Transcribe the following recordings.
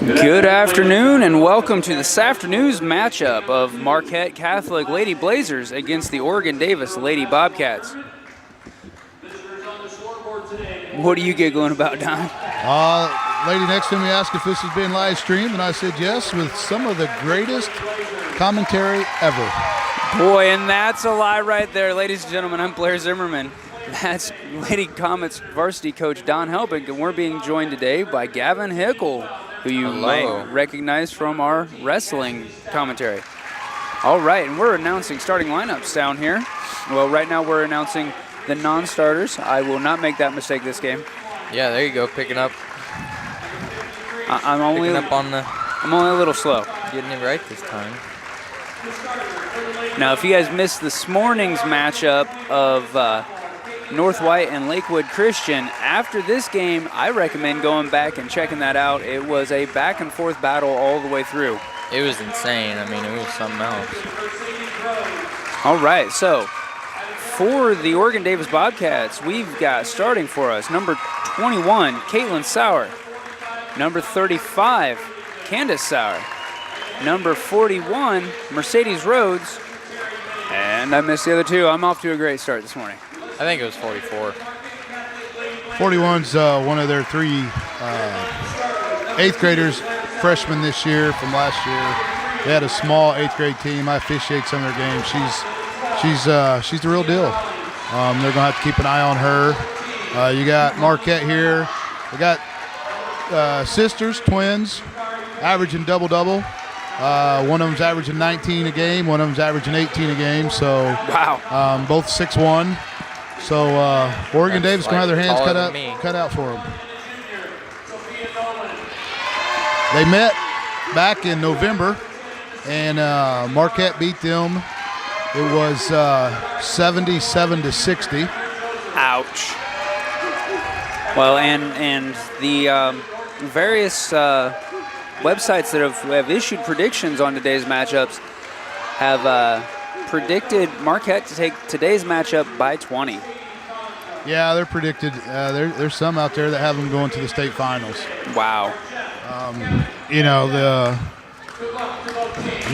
Good afternoon and welcome to this afternoon's matchup of Marquette Catholic Lady Blazers against the Oregon Davis Lady Bobcats. What are you giggling about, Don? Lady next to me asked if this is being live streamed, and I said yes, with some of the greatest commentary ever. Boy, and that's a lie right there. Ladies and gentlemen, I'm Blair Zimmerman. That's Lady Comets varsity coach Don Helbig, and we're being joined today by Gavin Hickel, who you might recognize from our wrestling commentary. All right, and we're announcing starting lineups down here. Well, right now we're announcing the non-starters. I will not make that mistake this game. Yeah, there you go, picking up. I'm only a little slow. Getting it right this time. Now, if you guys missed this morning's matchup of North White and Lakewood Christian, after this game, I recommend going back and checking that out. It was a back and forth battle all the way through. It was insane. I mean, it was something else. All right, so for the Oregon Davis Bobcats, we've got starting for us number 21, Caitlin Sauer. Number 35, Candace Sauer. Number 41, Mercedes Rhodes. And I missed the other two. I'm off to a great start this morning. I think it was 44. 41's one of their three eighth graders, freshmen this year from last year. They had a small eighth grade team. I officiate some of their games. She's the real deal. They're gonna have to keep an eye on her. You got Marquette here. They got sisters, twins, averaging double-double. One of them's averaging 19 a game. One of them's averaging 18 a game. So wow. Both 6'1". So Oregon Davis gonna have their hands cut out for them. They met back in November, and Marquette beat them. It was 77-60. Ouch. Well, and the various websites that have issued predictions on today's matchups have predicted Marquette to take today's matchup by 20. Yeah, they're predicted. There's some out there that have them going to the state finals. Wow. You know, the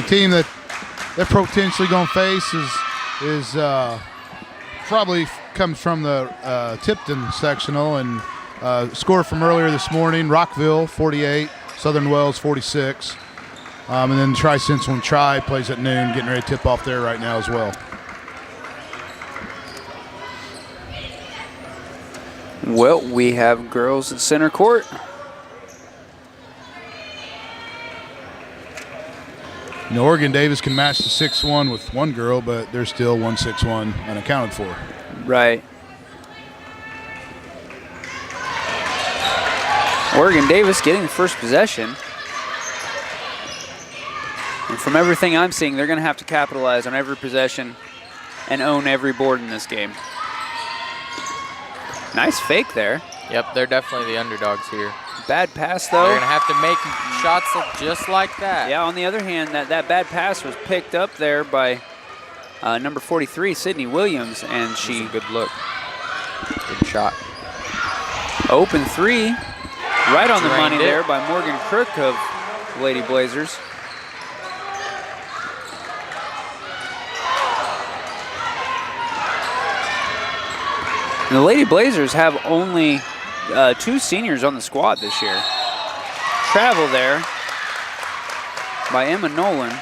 team that they're potentially going to face is probably comes from the Tipton sectional, and score from earlier this morning: Rockville 48, Southern Wells 46, and then Tri-Central and Tri plays at noon, getting ready to tip off there right now as well. Well, we have girls at center court. You know, Oregon Davis can match the 6'1" with one girl, but they're still 161 unaccounted for. Right. Oregon Davis getting the first possession. And from everything I'm seeing, they're going to have to capitalize on every possession and own every board in this game. Nice fake there. Yep, they're definitely the underdogs here. Bad pass, though. They're going to have to make shots just like that. Yeah, on the other hand, that bad pass was picked up there by number 43, Sydney Williams, and she... Good look. Good shot. Open three. Right on the money there by Morgan Crook of Lady Blazers. And the Lady Blazers have only two seniors on the squad this year. Travel there by Emma Nolan.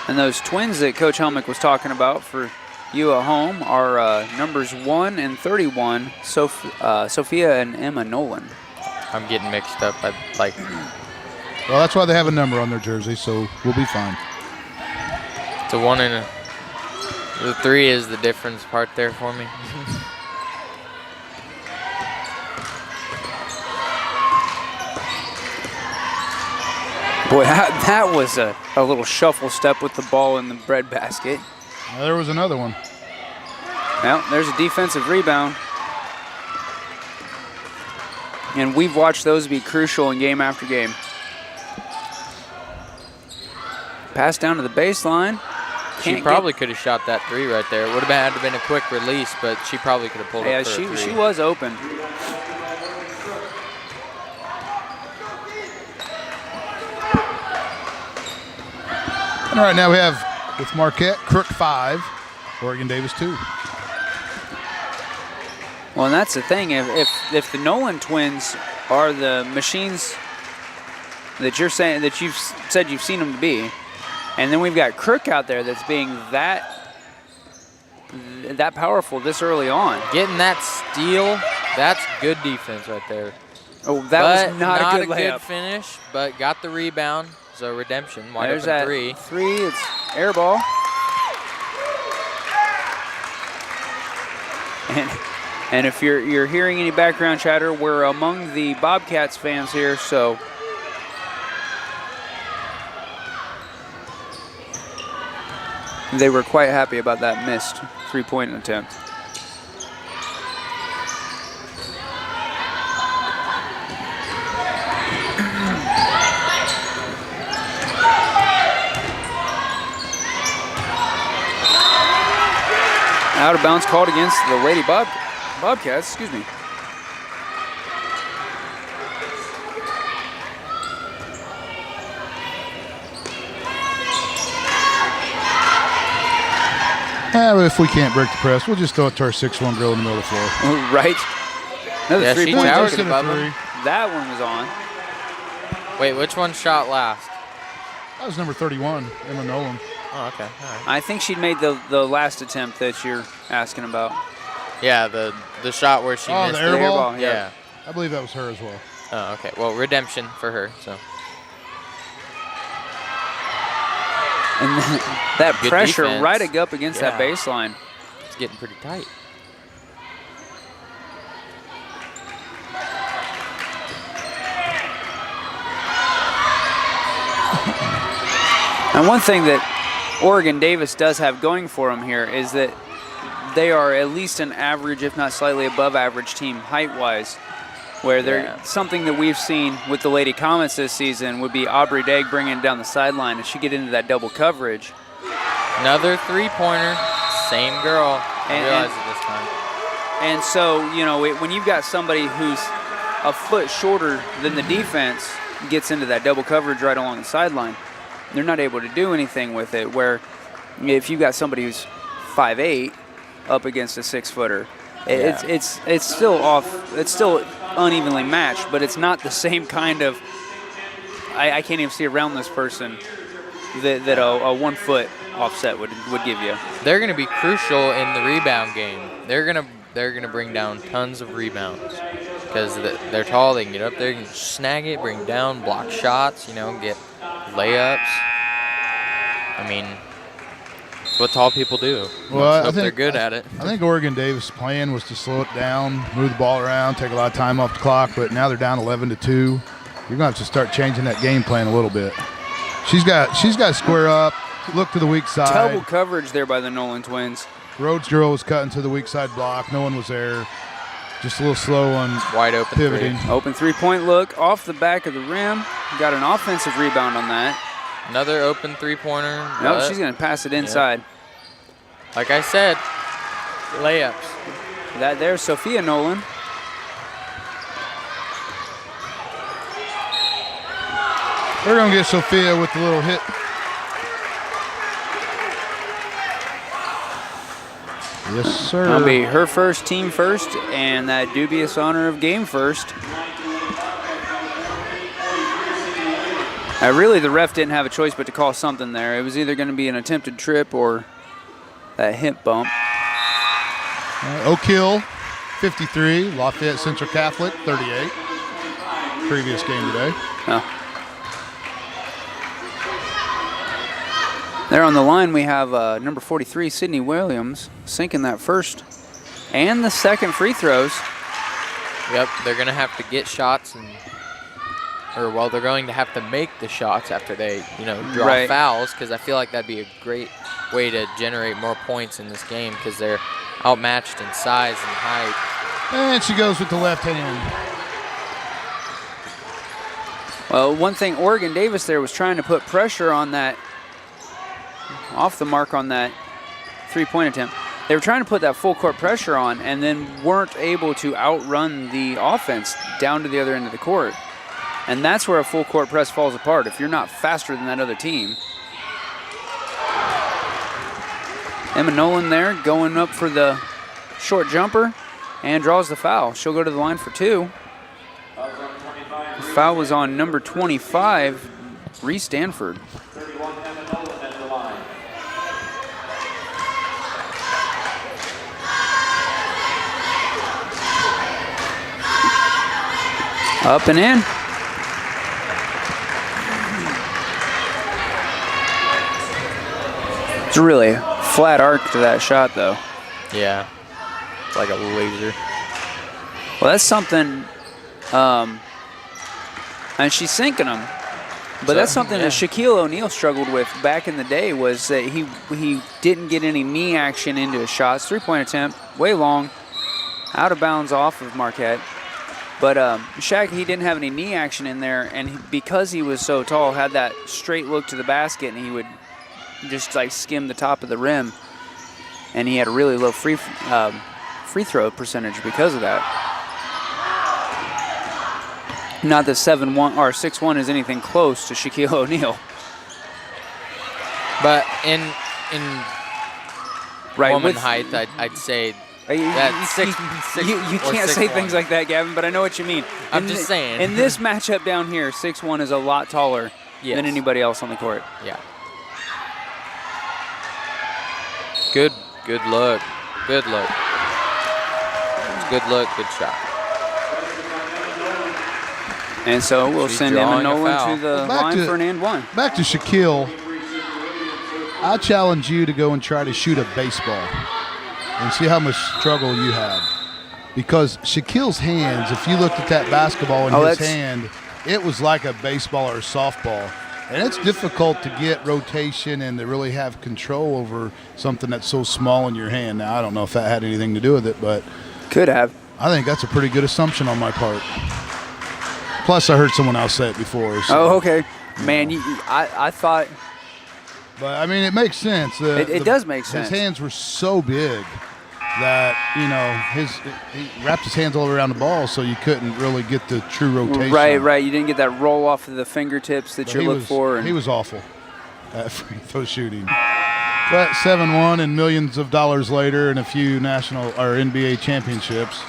And those twins that Coach Helmick was talking about for you at home are numbers 1 and 31, Sophia and Emma Nolan. I'm getting mixed up. Well, that's why they have a number on their jersey, so we'll be fine. It's a 1 and a... The 3 is the difference part there for me. Boy, that was a little shuffle step with the ball in the breadbasket. There was another one. Well, there's a defensive rebound. And we've watched those be crucial in game after game. Pass down to the baseline. She probably could have shot that 3 right there. It would have had to been a quick release, but she probably could have pulled up for a 3. She was open. And right now we have, with Marquette, Crook 5, Oregon Davis 2. Well, and that's the thing. If the Nolan twins are the machines that you're saying that you've said you've seen them to be, and then we've got Crook out there that's being that powerful this early on. Getting that steal, that's good defense right there. Oh, that was not a good layup. Good finish, but got the rebound. So redemption, wide There's open that three. It's air ball. And if you're hearing any background chatter, we're among the Bobcats fans here, so they were quite happy about that missed three-point attempt. Out of bounds called against the Lady Bobcats, excuse me. But if we can't break the press, we'll just throw it to our 6'1" girl in the middle of the floor. Right. Another Yeah, she three-point. towered Just hit a above three. him. That one was on. Wait, which one shot last? That was number 31, Emma Nolan. Oh, okay. All right. I think she'd made the last attempt that you're asking about. Yeah, the shot where she missed the air ball? Yeah. I believe that was her as well. Oh, okay. Well, redemption for her. So. And that Good pressure defense. right up against that Yeah. baseline. It's getting pretty tight. And one thing that Oregon Davis does have going for them here is that they are at least an average, if not slightly above average team height-wise, where they're something that we've seen with the Lady Comets this season would be Aubrey Degg bringing it down the sideline and she get into that double coverage. Another three-pointer, same girl. I realized it this time. And so, you know, when you've got somebody who's a foot shorter than the defense gets into that double coverage right along the sideline, they're not able to do anything with it, where if you've got somebody who's 5'8" up against a 6-footer, it's still off. It's still unevenly matched, but it's not the same kind of. I can't even see around this person that a 1 foot offset would give you. They're going to be crucial in the rebound game. They're going to bring down tons of rebounds because they're tall. They can get up there, can snag it, bring down, block shots. You know, get layups. I mean, it's what tall people do. Well, I think they're good at it. I think Oregon Davis' plan was to slow it down, move the ball around, take a lot of time off the clock, but now they're down 11-2. You're going to have to start changing that game plan a little bit. She's got to square up, look to the weak side. Double coverage there by the Nolan twins. Rhodes girl was cutting to the weak side block. No one was there. Just a little slow on Wide open pivoting. three. Open three-point look off the back of the rim. Got an offensive rebound on that. Another open three-pointer. No, she's going to pass it inside. Like I said, layups. That there's Sophia Nolan. They're going to get Sophia with the little hit. Yes, sir. That'll be her first, team first, and that dubious honor of game first. Really, the ref didn't have a choice but to call something there. It was either going to be an attempted trip or that hip bump. Oak Hill, 53. Lafayette Central Catholic, 38. Previous game today. Oh. There on the line, we have number 43, Sydney Williams, sinking that first and the second free throws. Yep, they're going to have to get shots they're going to have to make the shots after they, draw fouls, because I feel like that'd be a great way to generate more points in this game because they're outmatched in size and height. And she goes with the left hand. Well, one thing Oregon Davis there was trying to put pressure on that, off the mark on that three-point attempt. They were trying to put that full court pressure on and then weren't able to outrun the offense down to the other end of the court. And that's where a full court press falls apart. If you're not faster than that other team, Emma Nolan there going up for the short jumper and draws the foul. She'll go to the line for 2. The foul was on number 25, Reese Stanford. Up and in. It's really a flat arc to that shot, though. Yeah, it's like a laser. Well, that's something, and she's sinking them. But that's something that Shaquille O'Neal struggled with back in the day, was that he didn't get any knee action into his shots. 3-point attempt, way long, out of bounds off of Marquette. But Shaq, he didn't have any knee action in there, and because he was so tall, had that straight look to the basket, and he would just like skim the top of the rim, and he had a really low free throw percentage because of that. Not that 7-1 or 6'1" is anything close to Shaquille O'Neal. But in right, woman height, I'd say that you can't say things like that, Gavin, but I know what you mean. I'm just saying. In this matchup down here, 6'1" is a lot taller than anybody else on the court. Yeah. Good look. Good look. Good look, good shot. And so we'll send Emma Nolan to the line for an and 1. Back to Shaquille. I challenge you to go and try to shoot a baseball and see how much struggle you have. Because Shaquille's hands, if you looked at that basketball in his hand, it was like a baseball or a softball. And it's difficult to get rotation and to really have control over something that's so small in your hand. Now, I don't know if that had anything to do with it, but could have. I think that's a pretty good assumption on my part. Plus, I heard someone else say it before. So. Oh, okay. Man, I thought. But, I mean, it makes sense. It does make sense. His hands were so big that, you know, he wrapped his hands all around the ball, so you couldn't really get the true rotation. Right. You didn't get that roll off of the fingertips that you're looking for. He was awful at free throw shooting. But 7-1 and millions of dollars later and a few national or NBA championships.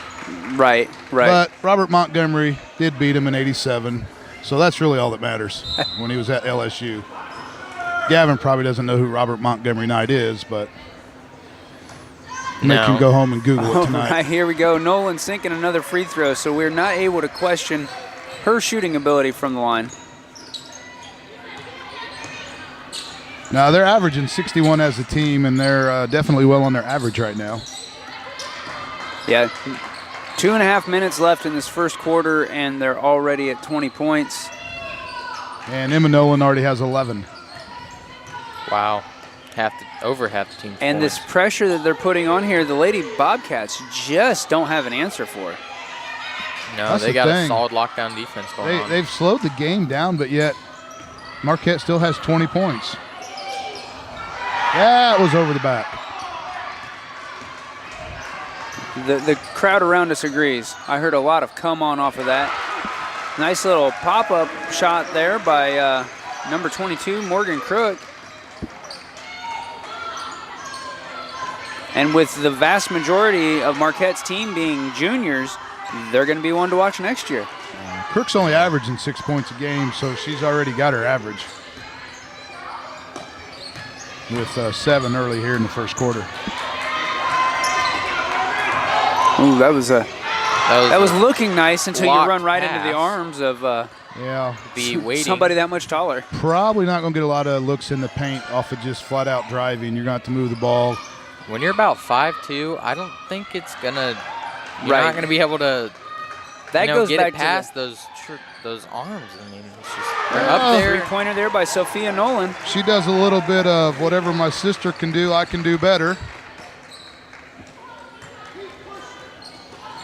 Right. But Robert Montgomery did beat him in '87, so that's really all that matters when he was at LSU. Gavin probably doesn't know who Robert Montgomery Knight is, but make him go home and Google it tonight. Right, here we go. Nolan sinking another free throw, so we're not able to question her shooting ability from the line. Now, they're averaging 61 as a team, and they're definitely well on their average right now. Yeah, 2.5 minutes left in this first quarter, and they're already at 20 points. And Emma Nolan already has 11. Wow. Over half the team. And this pressure that they're putting on here, the Lady Bobcats just don't have an answer for. No, they got a solid lockdown defense going on. They've slowed the game down, but yet Marquette still has 20 points. That was over the back. The crowd around us agrees. I heard a lot of come on off of that. Nice little pop-up shot there by number 22, Morgan Crook. And with the vast majority of Marquette's team being juniors, they're going to be one to watch next year. Crook's only averaging 6 points a game, so she's already got her average. With 7 early here in the first quarter. Ooh, that was looking nice until you run right into the arms of somebody that much taller. Probably not going to get a lot of looks in the paint off of just flat-out driving. You're going to have to move the ball. When you're about 5'2", I don't think it's gonna. You're not gonna be able to. That goes get back it past to those arms. I mean, it's just they're up there. Three-pointer there by Sophia Nolan. She does a little bit of whatever my sister can do, I can do better.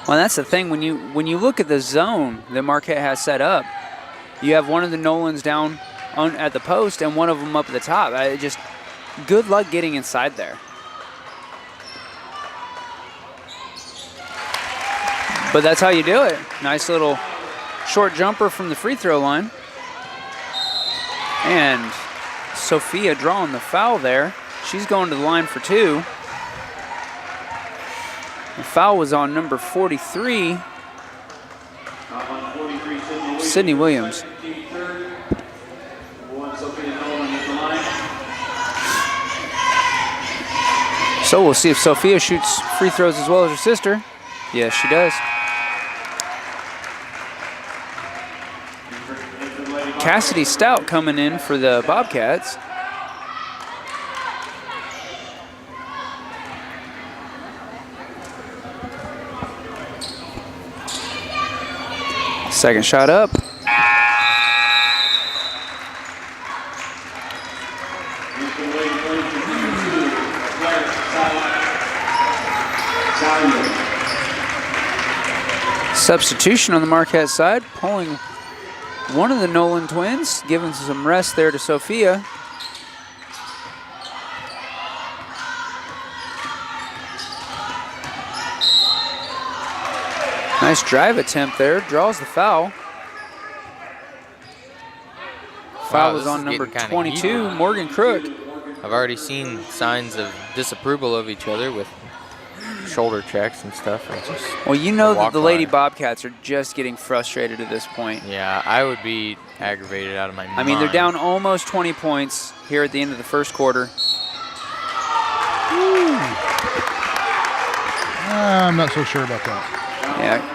Well, that's the thing. When you look at the zone that Marquette has set up, you have one of the Nolans down at the post and one of them up at the top. Just good luck getting inside there. But that's how you do it. Nice little short jumper from the free throw line. And Sophia drawing the foul there. She's going to the line for 2. The foul was on number 43, Sydney Williams. So we'll see if Sophia shoots free throws as well as her sister. Yes, she does. Cassidy Stout coming in for the Bobcats. Second shot up. Substitution on the Marquette side, pulling one of the Nolan twins, giving some rest there to Sophia. Nice drive attempt there, draws the foul. Foul was on number 22, Morgan Crook. I've already seen signs of disapproval of each other with shoulder checks and stuff. Well, you know that the Lady Bobcats are just getting frustrated at this point. Yeah, I would be aggravated out of my mind. I mean, they're down almost 20 points here at the end of the first quarter. I'm not so sure about that. Yeah.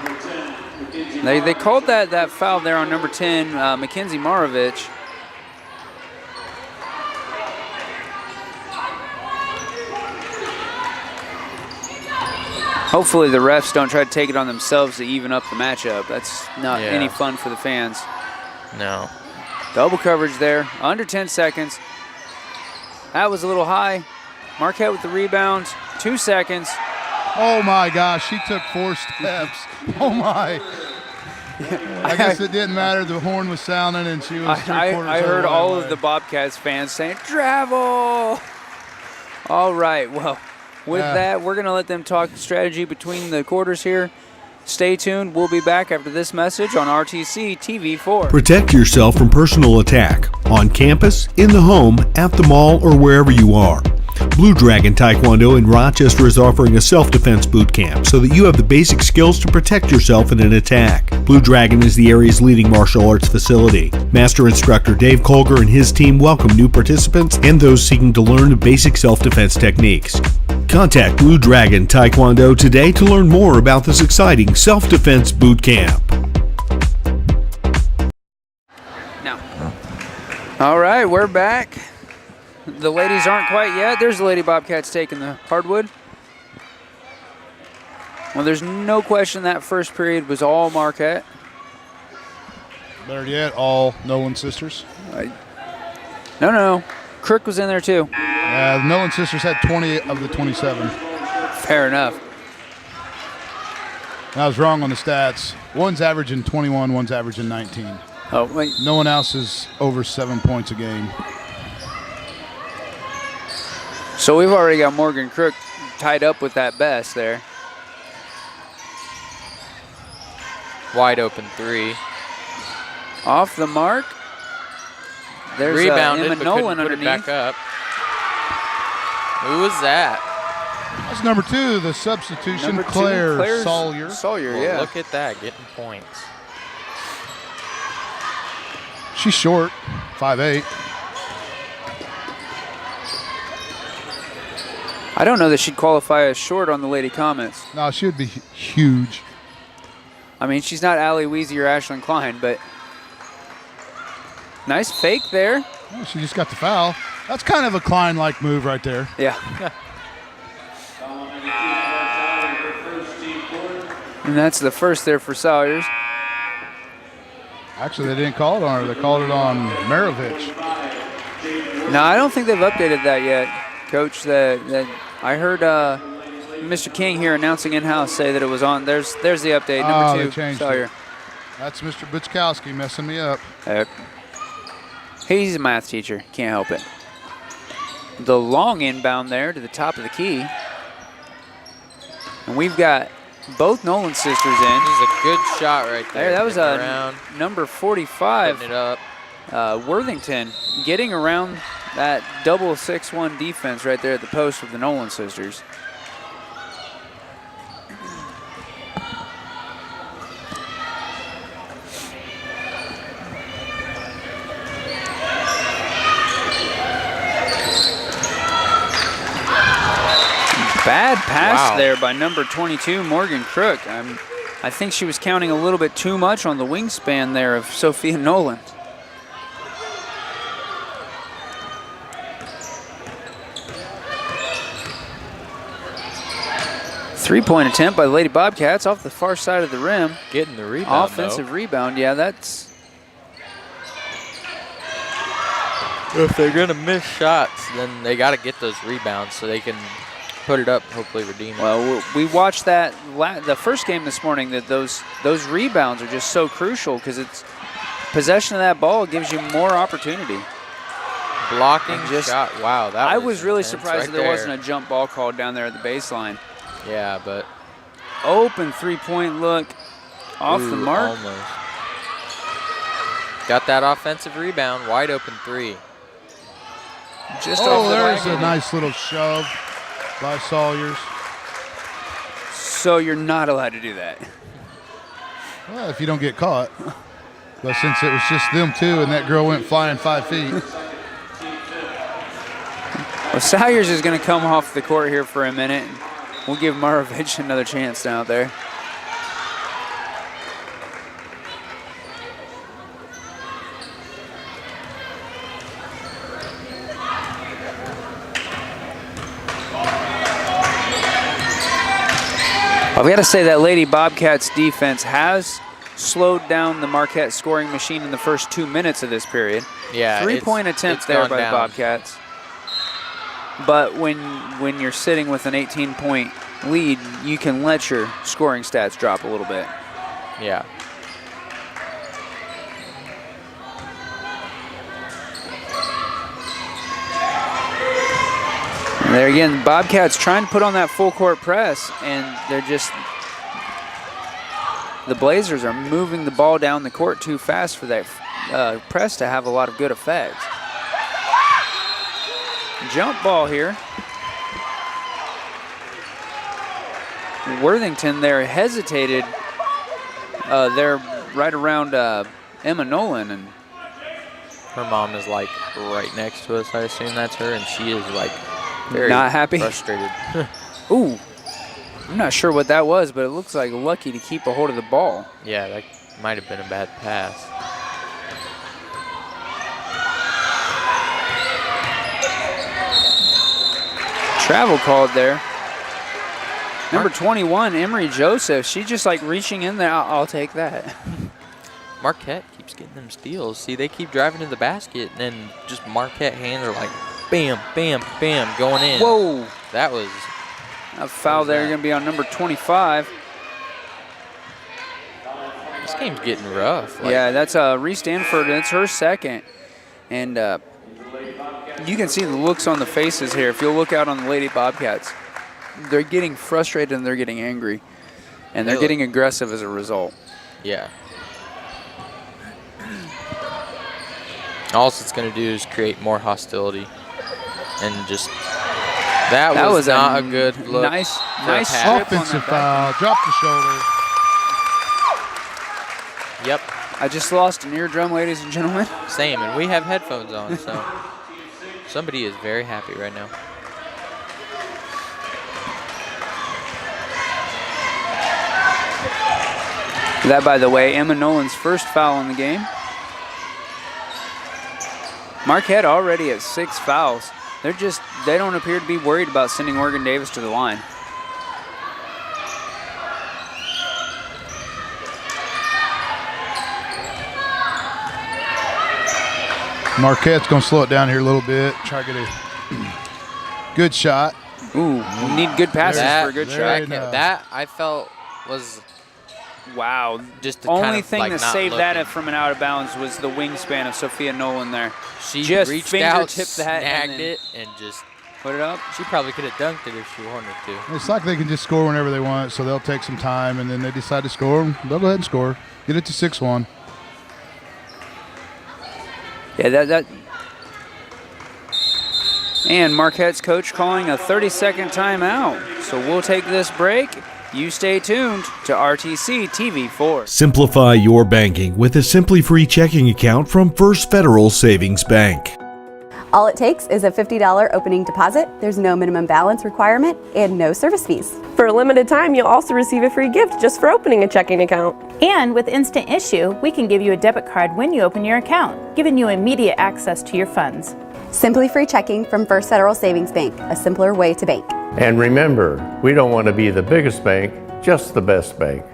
They called that foul there on number 10, Mackenzie Marovich. Hopefully the refs don't try to take it on themselves to even up the matchup. That's not any fun for the fans. No. Double coverage there, under 10 seconds. That was a little high. Marquette with the rebound, 2 seconds. Oh my gosh, she took 4 steps. Oh my. I guess it didn't matter. The horn was sounding and she was I heard all of the Bobcats fans saying, travel. All right, well, with that, we're going to let them talk strategy between the quarters here. Stay tuned. We'll be back after this message on RTC TV4. Protect yourself from personal attack on campus, in the home, at the mall, or wherever you are. Blue Dragon Taekwondo in Rochester is offering a self-defense boot camp so that you have the basic skills to protect yourself in an attack. Blue Dragon is the area's leading martial arts facility. Master instructor Dave Colger and his team welcome new participants and those seeking to learn the basic self-defense techniques. Contact Blue Dragon Taekwondo today to learn more about this exciting self-defense boot camp. Now, all right, we're back. The ladies aren't quite yet. There's the Lady Bobcats taking the hardwood. Well, there's no question that first period was all Marquette. Better yet, all Nolan sisters. No. Crook was in there too. The Nolan sisters had 20 of the 27. Fair enough. I was wrong on the stats. One's averaging 21, one's averaging 19. Oh, wait. No one else is over 7 points a game. So we've already got Morgan Crook tied up with that best there. Wide open 3. Off the mark. There's Rebounded, Emma but Nolan couldn't put underneath. it back up. Who was that? That's number 2, the substitution, Number 2, Claire Sawyer. Sawyer, Well, yeah. look at that, getting points. She's short, 5'8". I don't know that she'd qualify as short on the Lady Comets. No, she would be huge. I mean, she's not Allie Weezy or Ashlyn Klein, but nice fake there. Oh, she just got the foul. That's kind of a Klein-like move right there. Yeah. And that's the first there for Sawyers. Actually, they didn't call it on her. They called it on Marovich. No, I don't think they've updated that yet, Coach. That I heard Mr. King here announcing in-house say that it was on. There's the update, number 2, they changed Sawyer. it. That's Mr. Butchkowski messing me up. He's a math teacher. Can't help it. The long inbound there to the top of the key. And we've got both Nolan sisters in. This is a good shot right there. That was number 45. Putting it up. Worthington getting around that double 6-1 defense right there at the post of the Nolan sisters. Bad pass Wow. there by number 22, Morgan Crook. I think she was counting a little bit too much on the wingspan there of Sophia Nolan. Three-point attempt by the Lady Bobcats off the far side of the rim. Getting the rebound, Offensive though. rebound, yeah, that's... If they're going to miss shots, then they got to get those rebounds so they can put it up, hopefully redeem it. Well, we watched that the first game this morning, that those rebounds are just so crucial because it's possession of that ball gives you more opportunity. Blocking just- shot. Wow, that I was was really intense surprised right that there there. wasn't a jump ball called down there at the baseline. Yeah, but Open three-point look off the ooh, mark. almost. Got that offensive rebound, wide open three. Just Oh, off the there's a wagon. nice little shove by Sawyers. So you're not allowed to do that. Well, if you don't get caught. But since it was just them two and that girl went flying 5 feet. Well, Sawyers is going to come off the court here for a minute. We'll give Marovich another chance down there. I've got to say that Lady Bobcats defense has slowed down the Marquette scoring machine in the first 2 minutes of this period. Yeah, Three-point attempt it's there gone by down. the Bobcats. But when you're sitting with an 18-point lead, you can let your scoring stats drop a little bit. Yeah. And there again, Bobcats trying to put on that full court press, and they're just, the Blazers are moving the ball down the court too fast for that press to have a lot of good effects. Jump ball here. Worthington there hesitated there right around Emma Nolan, and Her mom is like right next to us. I assume that's her, and she is like very not happy. frustrated. Ooh, I'm not sure what that was, but it looks like Lucky to keep a hold of the ball. Yeah, that might have been a bad pass. Travel called there. Number 21, Emery Joseph. She just like reaching in there. I'll take that. Marquette keeps getting them steals. See, they keep driving to the basket, and then just Marquette hands are like, bam, bam, bam, going in. Whoa. That was A foul What was there that? going to be on number 25. this game's getting rough. Like, Yeah, that's Reese Stanford. It's her second. And you can see the looks on the faces here. If you'll look out on the Lady Bobcats, they're getting frustrated and they're getting angry. And they're They getting aggressive as a result. yeah. All it's going to do is create more hostility, and just that was not a good look. Nice for a nice pass. strip on Offensive that back. foul. Drop the shoulder. Yep, I just lost an eardrum, ladies and gentlemen. same, and we have headphones on, so somebody is very happy right now. That, by the way, Emma Nolan's first foul in the game. Marquette already at 6 fouls. They don't appear to be worried about sending Oregon Davis to the line. Marquette's going to slow it down here a little bit. Try to get a good shot. Ooh, we need good passes That, for a good very shot. nice. that I felt was Wow. just Only kind of thing like that not saved that looking. from an out of bounds was the wingspan of Sophia Nolan there. She just reached out, fingertipped that and snagged then- it, and just Put it up. she probably could have dunked it if she wanted to. It's like they can just score whenever they want, so they'll take some time, and then they decide to score. They'll go ahead and score. Get it to 6-1. Yeah, that. And Marquette's coach calling a 30-second timeout. So we'll take this break. You stay tuned to RTC TV4. Simplify your banking with a Simply Free checking account from First Federal Savings Bank. All it takes is a $50 opening deposit. There's no minimum balance requirement and no service fees. For a limited time, you'll also receive a free gift just for opening a checking account. And with Instant Issue, we can give you a debit card when you open your account, giving you immediate access to your funds. Simply free checking from First Federal Savings Bank, a simpler way to bank. And remember, we don't want to be the biggest bank, just the best bank.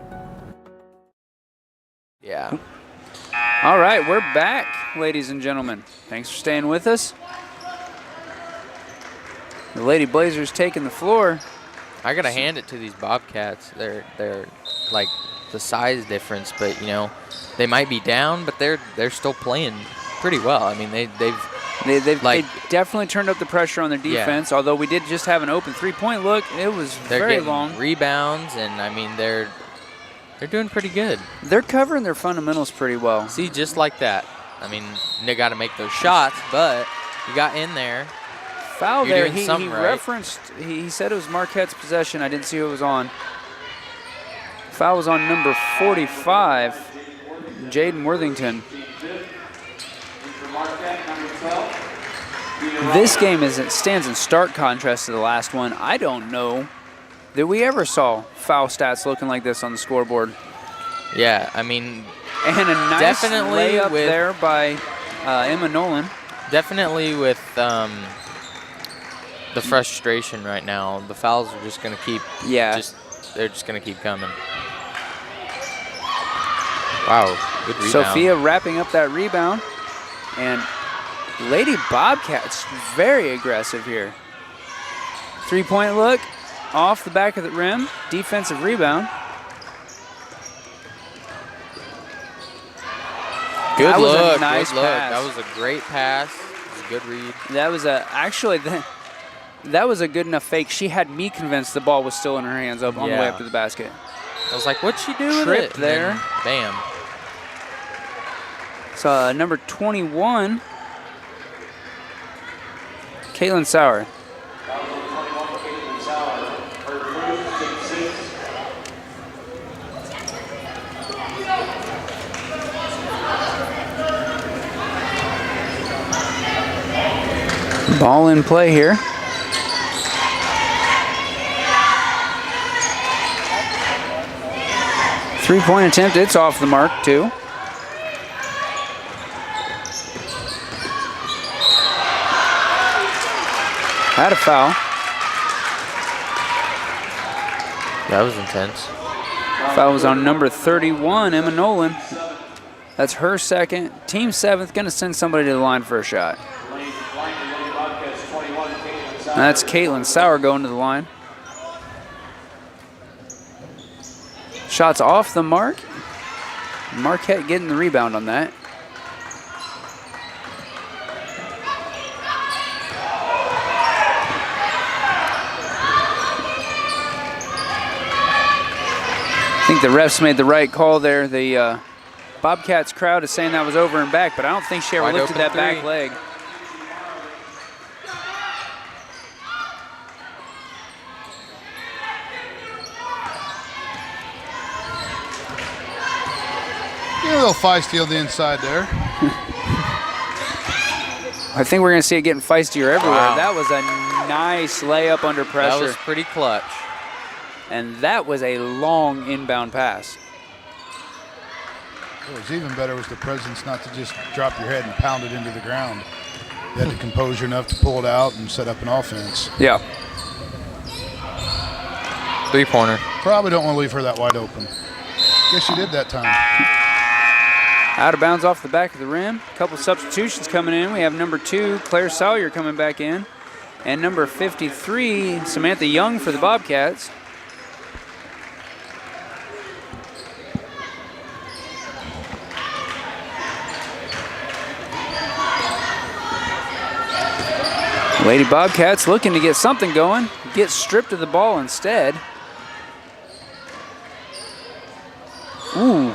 Yeah. All right, we're back, ladies and gentlemen. Thanks for staying with us. The Lady Blazers taking the floor. I gotta hand it to these Bobcats. They're like the size difference, but you know, they might be down, but they're still playing pretty well. I mean, they definitely turned up the pressure on their defense. Although we did just have an open three-point look, it was they're very getting long. rebounds, and I mean they're doing pretty good. They're covering their fundamentals pretty well. See, just like that. I mean, they got to make those shots, but you got in there. Foul You're there. doing He something right. referenced. He said it was Marquette's possession. I didn't see who it was on. Foul was on number 45, Jaden Worthington. This game stands in stark contrast to the last one. I don't know that we ever saw foul stats looking like this on the scoreboard. Yeah, I mean, and a nice definitely layup there by Emma Nolan. Definitely with the frustration right now, the fouls are just going to keep. Yeah. They're just going to keep coming. Wow, good rebound. Sophia wrapping up that rebound, and Lady Bobcats very aggressive here. Three-point look off the back of the rim, defensive rebound. Good That look, was a nice good look. pass. That was a great pass. It was a good read. That was that was a good enough fake. She had me convinced the ball was still in her hands on the way up to the basket. I was like, what'd she do with Tripped it? And there. then, bam. So number 21, Caitlin Sauer. Ball in play here. Three-point attempt, it's off the mark too. Had a foul. That was intense. Foul was on number 31, Emma Nolan. That's her second. Team seventh, gonna send somebody to the line for a shot. And that's Caitlin Sauer going to the line. Shots off the mark. Marquette getting the rebound on that. I think the refs made the right call there. The Bobcats crowd is saying that was over and back, but I don't think she ever Wide lifted that open back three. leg. A little feisty on the inside there. I think we're going to see it getting feistier everywhere. Wow. That was a nice layup under pressure. That was pretty clutch. And that was a long inbound pass. What was even better was the presence not to just drop your head and pound it into the ground. You had the composure enough to pull it out and set up an offense. Yeah. Three-pointer. Probably don't want to leave her that wide open. Guess you did that time. Out of bounds off the back of the rim. A couple substitutions coming in. We have number 2, Claire Sawyer, coming back in. And number 53, Samantha Young for the Bobcats. Lady Bobcats looking to get something going. Get stripped of the ball instead. Ooh.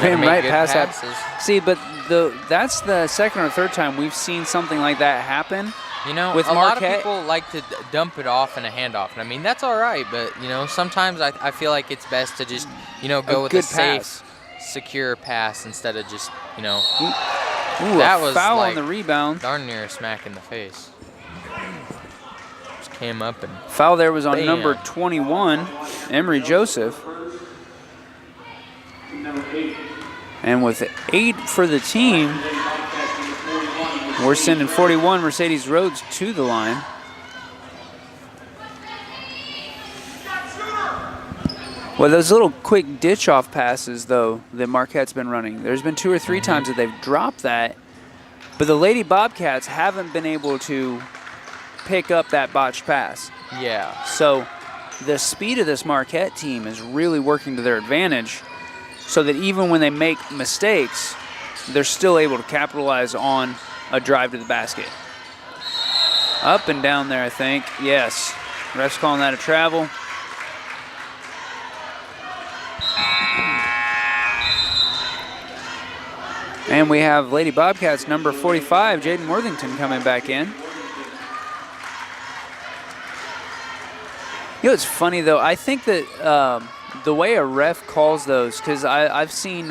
Ran right past that. See, but that's the second or third time we've seen something like that happen. You know, with a lot Marquette. of people like to dump it off in a handoff. And I mean, that's all right. But, you know, sometimes I feel like it's best to just, you know, go with a good safe, pass. secure pass instead of just, you know. Ooh, that a was foul like on the rebound. darn near a smack in the face. Just came up and Foul there was on bam. number 21, Emery Joseph. And with 8 for the team, we're sending 41 Mercedes Rhodes to the line. Well, those little quick ditch-off passes, though, that Marquette's been running, there's been 2 or 3 times that they've dropped that, but the Lady Bobcats haven't been able to pick up that botched pass. Yeah. So the speed of this Marquette team is really working to their advantage, so that even when they make mistakes, they're still able to capitalize on a drive to the basket. Up and down there, I think. Yes. Ref's calling that a travel. And we have Lady Bobcats number 45, Jaden Worthington, coming back in. You know, it's funny, though. I think that the way a ref calls those, because I've seen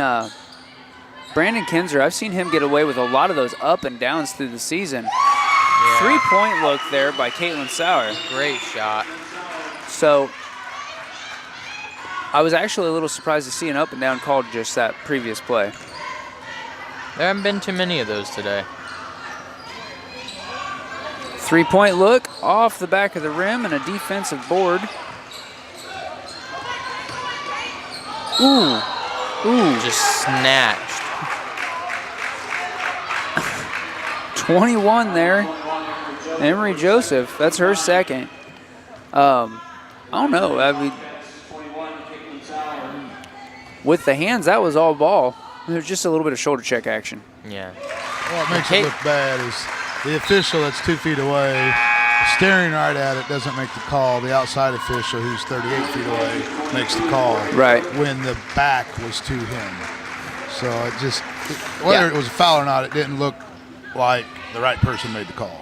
Brandon Kinzer, I've seen him get away with a lot of those up and downs through the season. Yeah. 3-point look there by Caitlin Sauer. Great shot. So I was actually a little surprised to see an up and down called just that previous play. There haven't been too many of those today. 3-point look off the back of the rim and a defensive board. Ooh. Ooh. Just snatched. 21 there. Emery Joseph, that's her second. I don't know. I mean, with the hands, that was all ball. There's just a little bit of shoulder check action. Yeah. What makes it look bad is the official that's 2 feet away, staring right at it, doesn't make the call. The outside official, who's 38 feet away, makes the call. Right. When the back was to him. So it just, whether it was a foul or not, it didn't look like the right person made the call.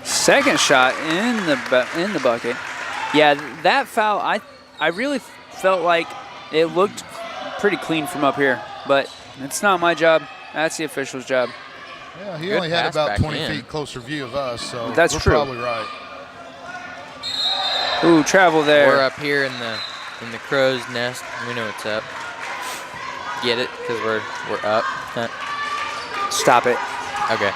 Second shot in the bucket. Yeah, that foul, I really felt like it looked pretty clean from up here, but it's not my job. That's the official's job. Yeah, he only had about 20 feet closer view of us, so that's true. Probably right. Ooh, travel there. We're up here in the crow's nest. We know what's up. Get it? Because we're up. Stop it. Okay.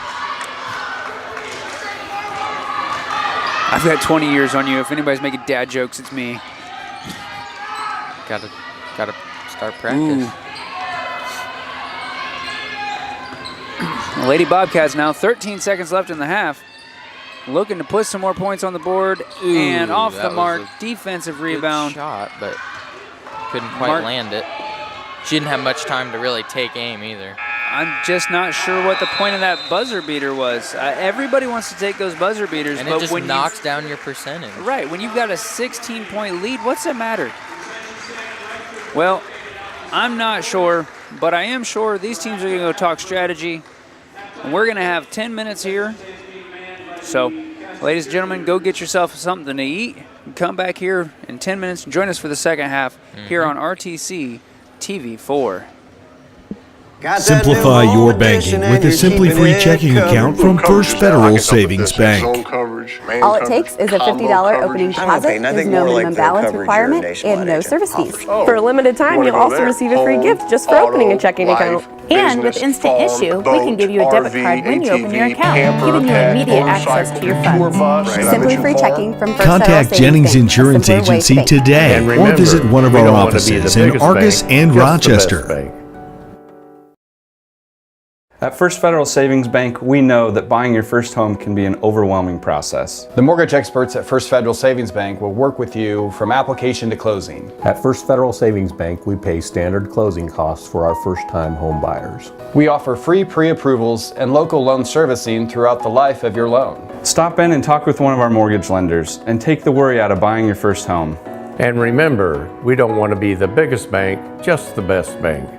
I've got 20 years on you. If anybody's making dad jokes, it's me. Gotta start practice. Ooh. Lady Bobcats now 13 seconds left in the half. Looking to put some more points on the board. Ooh, and off the mark, defensive rebound. Good shot, but couldn't quite land it. She didn't have much time to really take aim either. I'm just not sure what the point of that buzzer beater was. Everybody wants to take those buzzer beaters, and but it just knocks down your percentage. Right, when you've got a 16-point lead, what's that matter? Well, I'm not sure, but I am sure these teams are going to go talk strategy, and we're going to have 10 minutes here. So, ladies and gentlemen, go get yourself something to eat and come back here in 10 minutes and join us for the second half here on RTC TV4. Simplify your banking with a Simply Free checking account from First Federal Savings Bank. All it takes is a $50 opening deposit. There's no minimum balance requirement and no service fees. For a limited time, you'll also receive a free gift just for opening a checking account. And with Instant Issue, we can give you a debit card when you open your account, giving you immediate access to your funds. Simply Free checking from First Federal Contact Savings Jennings Bank. Insurance A simpler way to Agency bank. today or visit one of our offices in Argus and Rochester. At First Federal Savings Bank, we know that buying your first home can be an overwhelming process. The mortgage experts at First Federal Savings Bank will work with you from application to closing. At First Federal Savings Bank, we pay standard closing costs for our first-time home buyers. We offer free pre-approvals and local loan servicing throughout the life of your loan. Stop in and talk with one of our mortgage lenders and take the worry out of buying your first home. And remember, we don't want to be the biggest bank, just the best bank.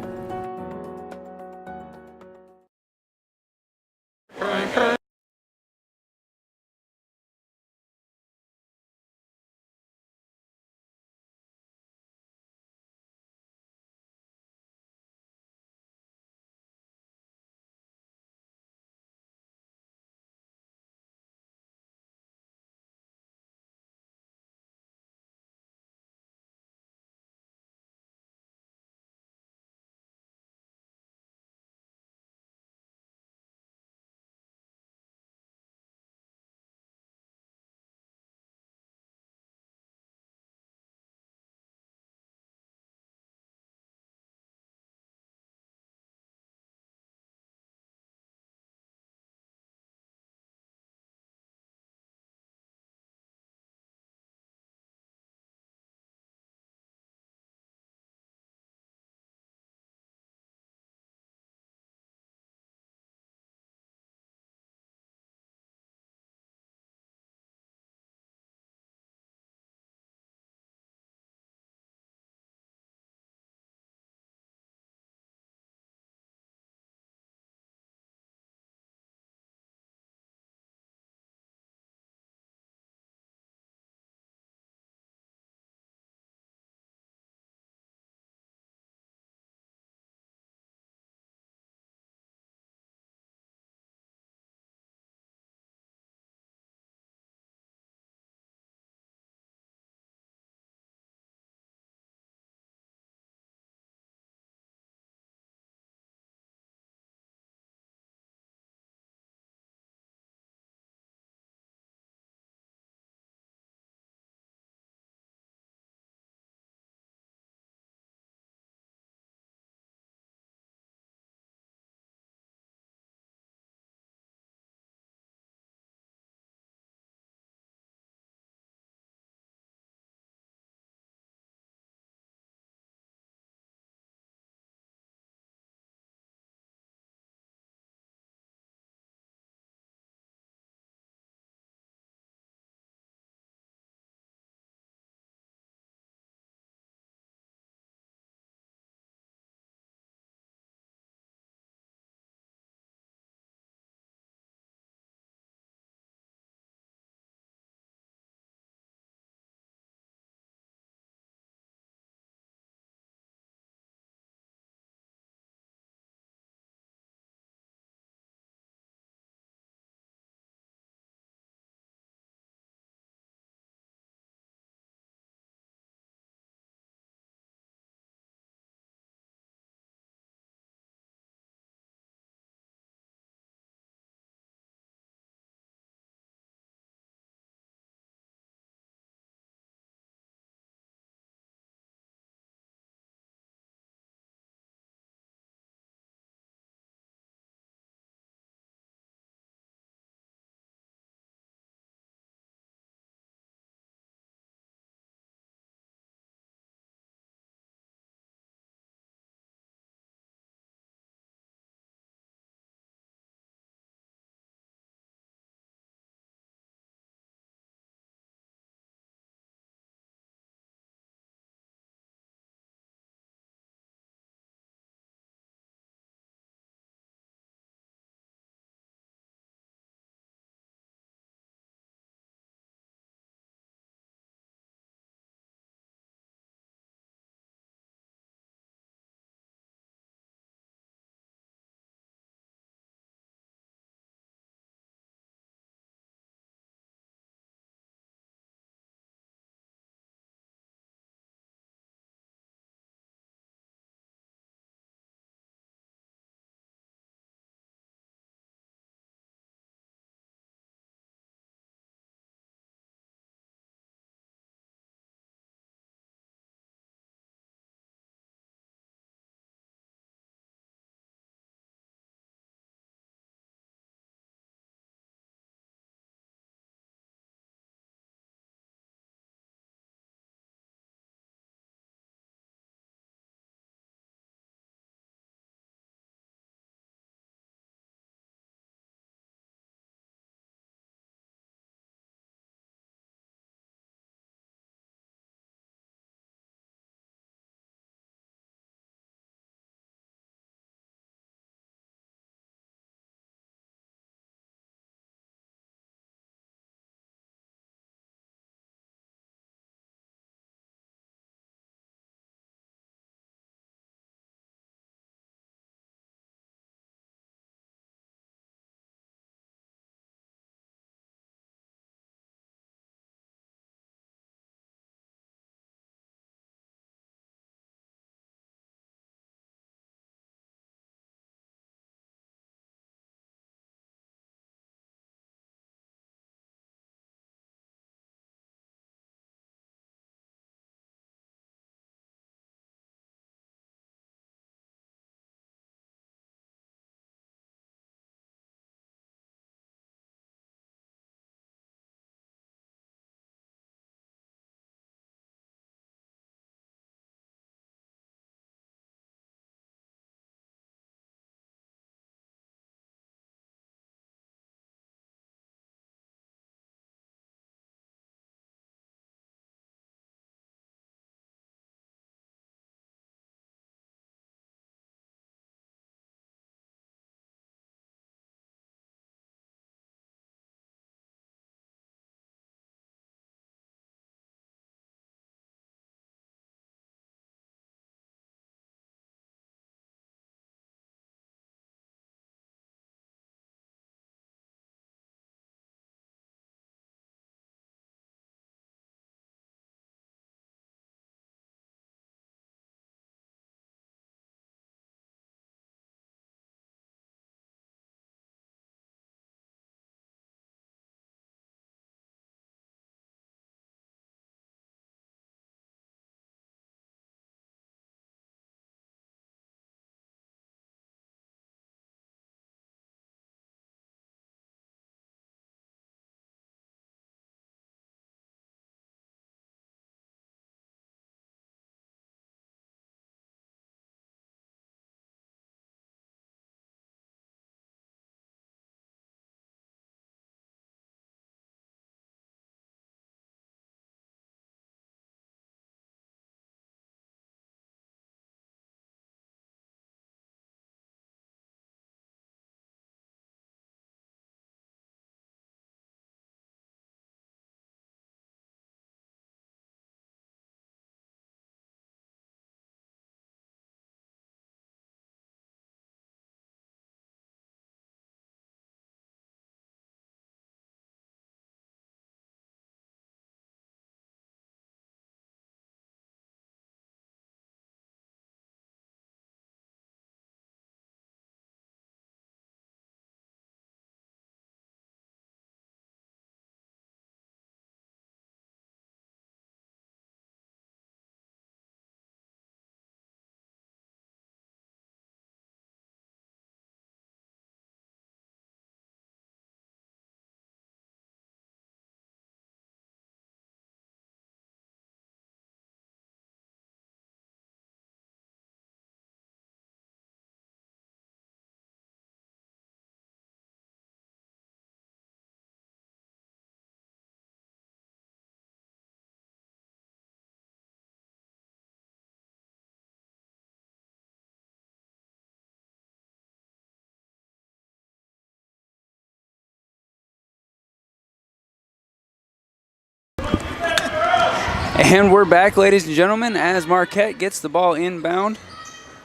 And we're back, ladies and gentlemen, as Marquette gets the ball inbound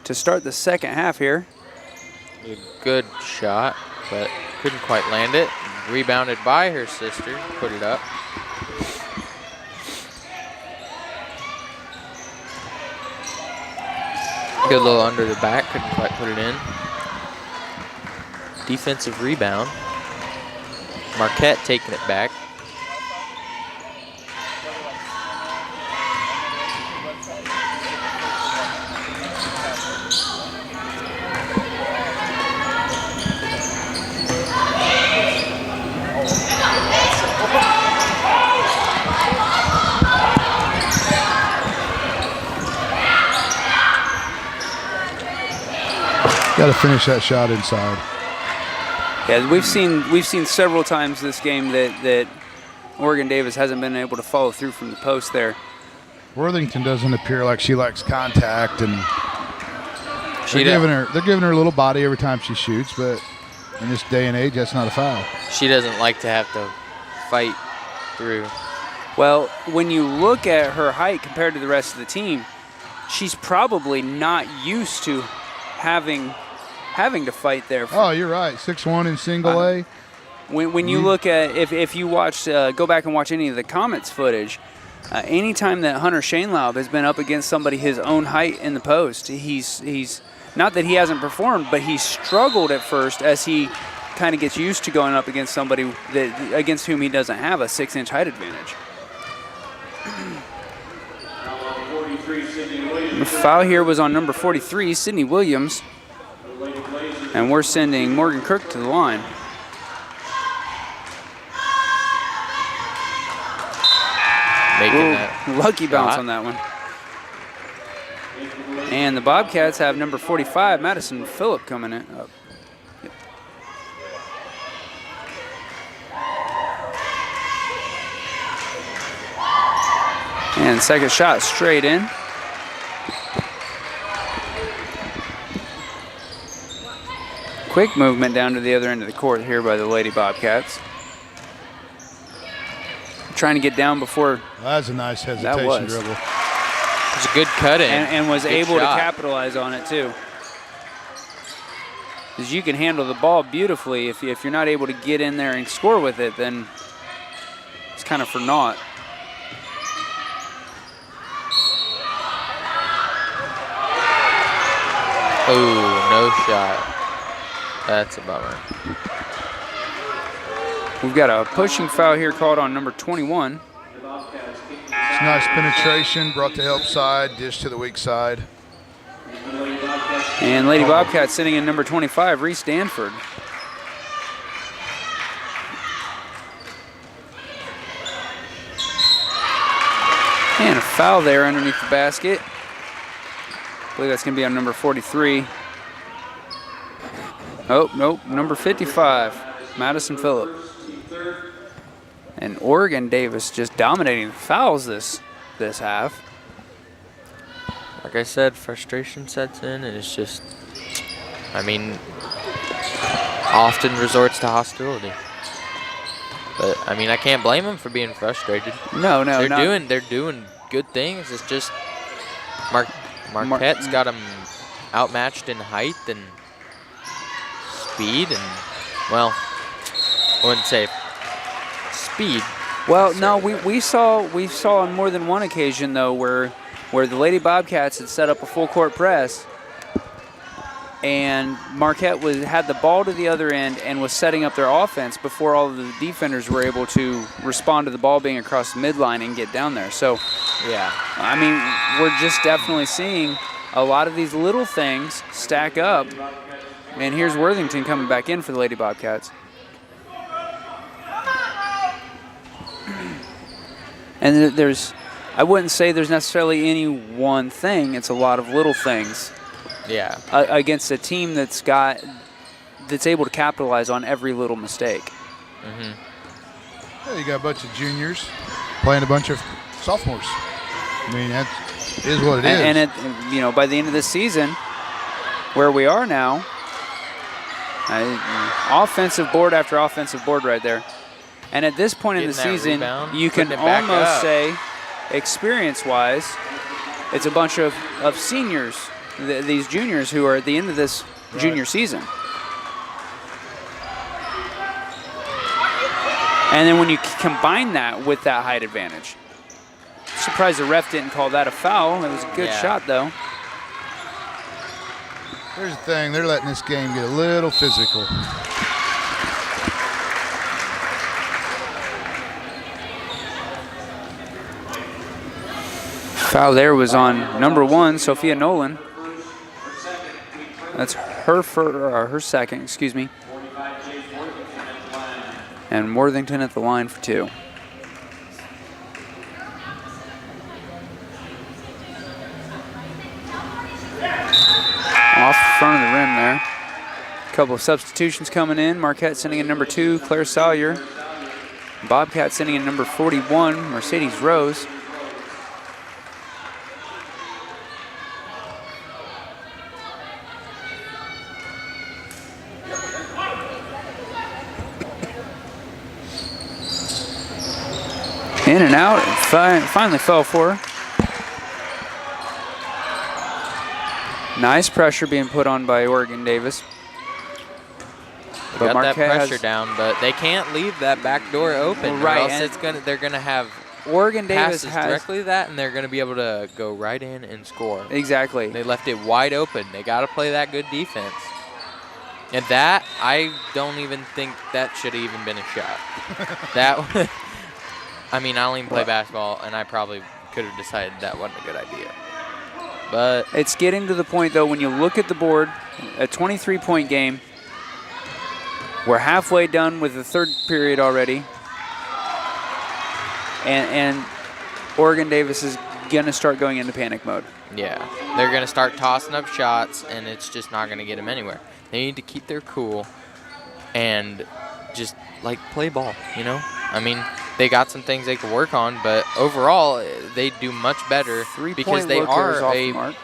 to start the second half here. A good shot, but couldn't quite land it. Rebounded by her sister, put it up. Good little under the back, couldn't quite put it in. Defensive rebound. Marquette taking it back. Got to finish that shot inside. Yeah, we've seen several times this game that Oregon Davis hasn't been able to follow through from the post there. Worthington doesn't appear like she likes contact, and they're giving her a little body every time she shoots, but in this day and age, that's not a foul. She doesn't like to have to fight through. Well, when you look at her height compared to the rest of the team, she's probably not used to having to fight there. Oh, you're right. 6'1" in single A. When you look at, if you watch, go back and watch any of the Comets footage, anytime that Hunter Shainlaub has been up against somebody his own height in the post, he's not that he hasn't performed, but he's struggled at first as he kind of gets used to going up against somebody against whom he doesn't have a 6-inch height advantage. The foul here was on number 43, Sydney Williams. And we're sending Morgan Crook to the line. Making that lucky bounce on that one. And the Bobcats have number 45, Madison Phillip, coming in. And second shot straight in. Quick movement down to the other end of the court here by the Lady Bobcats. Trying to get down before. Well, that's a nice hesitation dribble. It's a good cut in. And was good able shot. to capitalize on it too. Because you can handle the ball beautifully. If you're not able to get in there and score with it, then it's kind of for naught. Oh, no shot. That's a bummer. We've got a pushing foul here called on number 21. It's nice penetration, brought to help side, dish to the weak side. And Lady Bobcats sitting in number 25, Reese Stanford. And a foul there underneath the basket. I believe that's going to be on number 43. Oh, nope, number 55, Madison Phillip. And Oregon Davis just dominating the fouls this half. Like I said, frustration sets in, and it's just, I mean, often resorts to hostility. But I mean, I can't blame them for being frustrated. No, they're doing good things. It's just Marquette's got them outmatched in height and speed, and well, I wouldn't say speed. Well, no, we saw on more than one occasion though where the Lady Bobcats had set up a full court press, and Marquette had the ball to the other end and was setting up their offense before all of the defenders were able to respond to the ball being across the midline and get down there. So, yeah, I mean, we're just definitely seeing a lot of these little things stack up. And here's Worthington coming back in for the Lady Bobcats. And I wouldn't say there's necessarily any one thing. It's a lot of little things. Yeah. Against a team that's able to capitalize on every little mistake. Yeah, you got a bunch of juniors playing a bunch of sophomores. I mean, that is what it is. And by the end of this season, where we are now, offensive board after offensive board right there. And at this point in the season, you can almost say experience-wise, it's a bunch of seniors, these juniors who are at the end of this junior season. And then when you combine that with that height advantage, surprised the ref didn't call that a foul. It was a good shot, though. Here's the thing. They're letting this game get a little physical. Foul there was on number 1, Sophia Nolan. That's her second, excuse me. And Worthington at the line for 2. Off the front of the rim there. A couple of substitutions coming in. Marquette sending in number 2, Claire Salyer. Bobcat sending in number 41, Mercedes Rose. In and out, and finally fell for her. Nice pressure being put on by Oregon Davis. They got that pressure down, but they can't leave that back door open. Right, or else they're gonna have Oregon Davis passes directly to that, and they're gonna be able to go right in and score. Exactly. They left it wide open. They got to play that good defense. And that, I don't even think that should have even been a shot. That. I mean, I don't even play basketball, and I probably could have decided that wasn't a good idea. But it's getting to the point, though, when you look at the board, a 23-point game. We're halfway done with the third period already. And Oregon Davis is going to start going into panic mode. Yeah, they're going to start tossing up shots, and it's just not going to get them anywhere. They need to keep their cool and just, like, play ball, you know? I mean, they got some things they could work on, but overall, they do much better because they are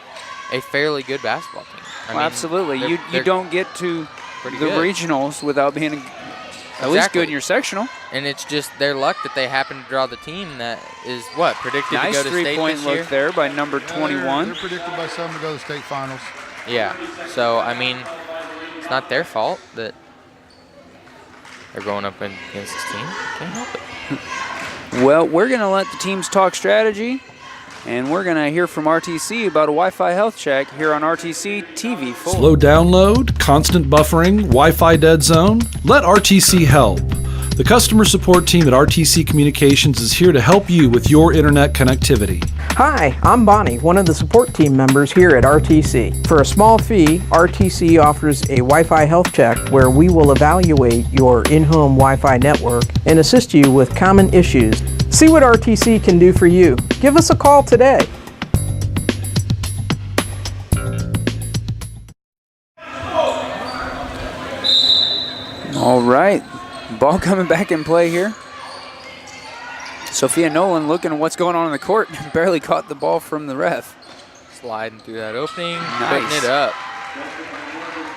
a fairly good basketball team. I mean, absolutely. You don't get to the regionals without being at least good in your sectional. And it's just their luck that they happen to draw the team that is, predicted to go to state this year? Nice three-point look there by number 21. They're predicted by some to go to the state finals. Yeah. So, I mean, it's not their fault that they're going up against this team. Can't help it. Well, we're going to let the teams talk strategy, and we're going to hear from RTC about a Wi-Fi health check here on RTC TV4. Slow download, constant buffering, Wi-Fi dead zone? Let RTC help. The customer support team at RTC Communications is here to help you with your internet connectivity. Hi, I'm Bonnie, one of the support team members here at RTC. For a small fee, RTC offers a Wi-Fi health check where we will evaluate your in-home Wi-Fi network and assist you with common issues. See what RTC can do for you. Give us a call today. All right, ball coming back in play here. Sophia Nolan looking at what's going on in the court. Barely caught the ball from the ref. Sliding through that opening, nice. Putting it up.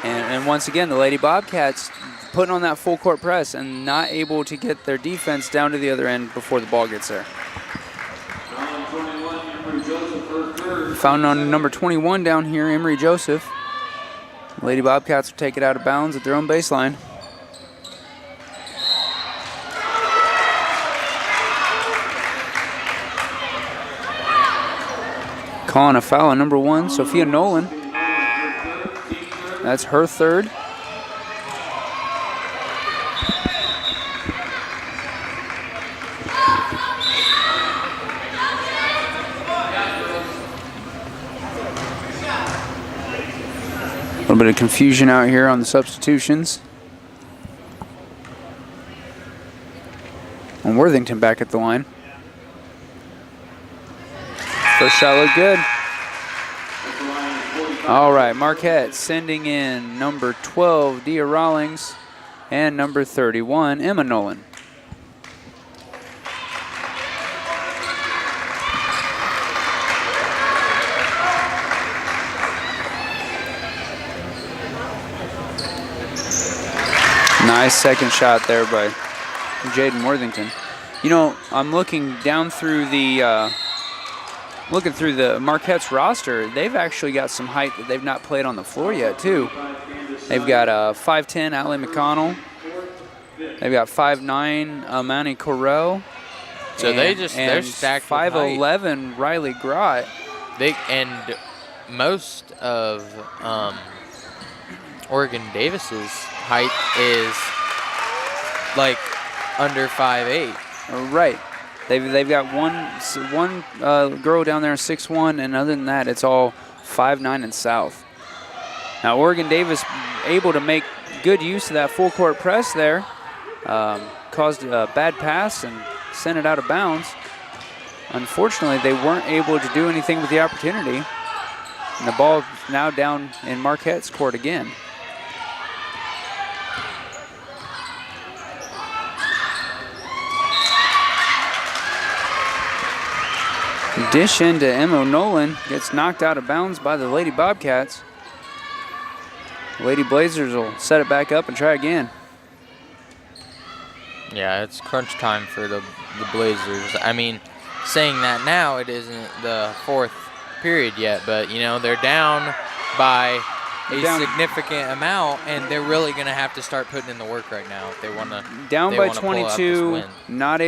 And once again, the Lady Bobcats putting on that full court press and not able to get their defense down to the other end before the ball gets there. Found on number 21 down here, Emery Joseph. Lady Bobcats will take it out of bounds at their own baseline. Calling a foul on number 1, Sophia Nolan. That's her third. A little bit of confusion out here on the substitutions. And Worthington back at the line. First shot looked good. All right, Marquette sending in number 12, Dia Rawlings, and number 31, Emma Nolan. Nice second shot there by Jaden Worthington. You know, I'm looking down through the looking through the Marquette's roster, they've actually got some height that they've not played on the floor yet, too. They've got 5'10", Allie McConnell. They've got 5'9", Amani Correll. So they're stacked with 5'11", Riley Grott. And most of Oregon Davis's height is like under 5'8". Right. They've got one girl down there 6'1", and other than that, it's all 5'9" and south. Now Oregon Davis able to make good use of that full court press there. Caused a bad pass and sent it out of bounds. Unfortunately, they weren't able to do anything with the opportunity. And the ball now down in Marquette's court again. Dish into Emma Nolan, gets knocked out of bounds by the Lady Bobcats. Lady Blazers will set it back up and try again. Yeah, it's crunch time for the Blazers. I mean, saying that now, it isn't the fourth period yet, but, you know, they're down by a significant amount, and they're really going to have to start putting in the work right now if they want to. Down by 22, not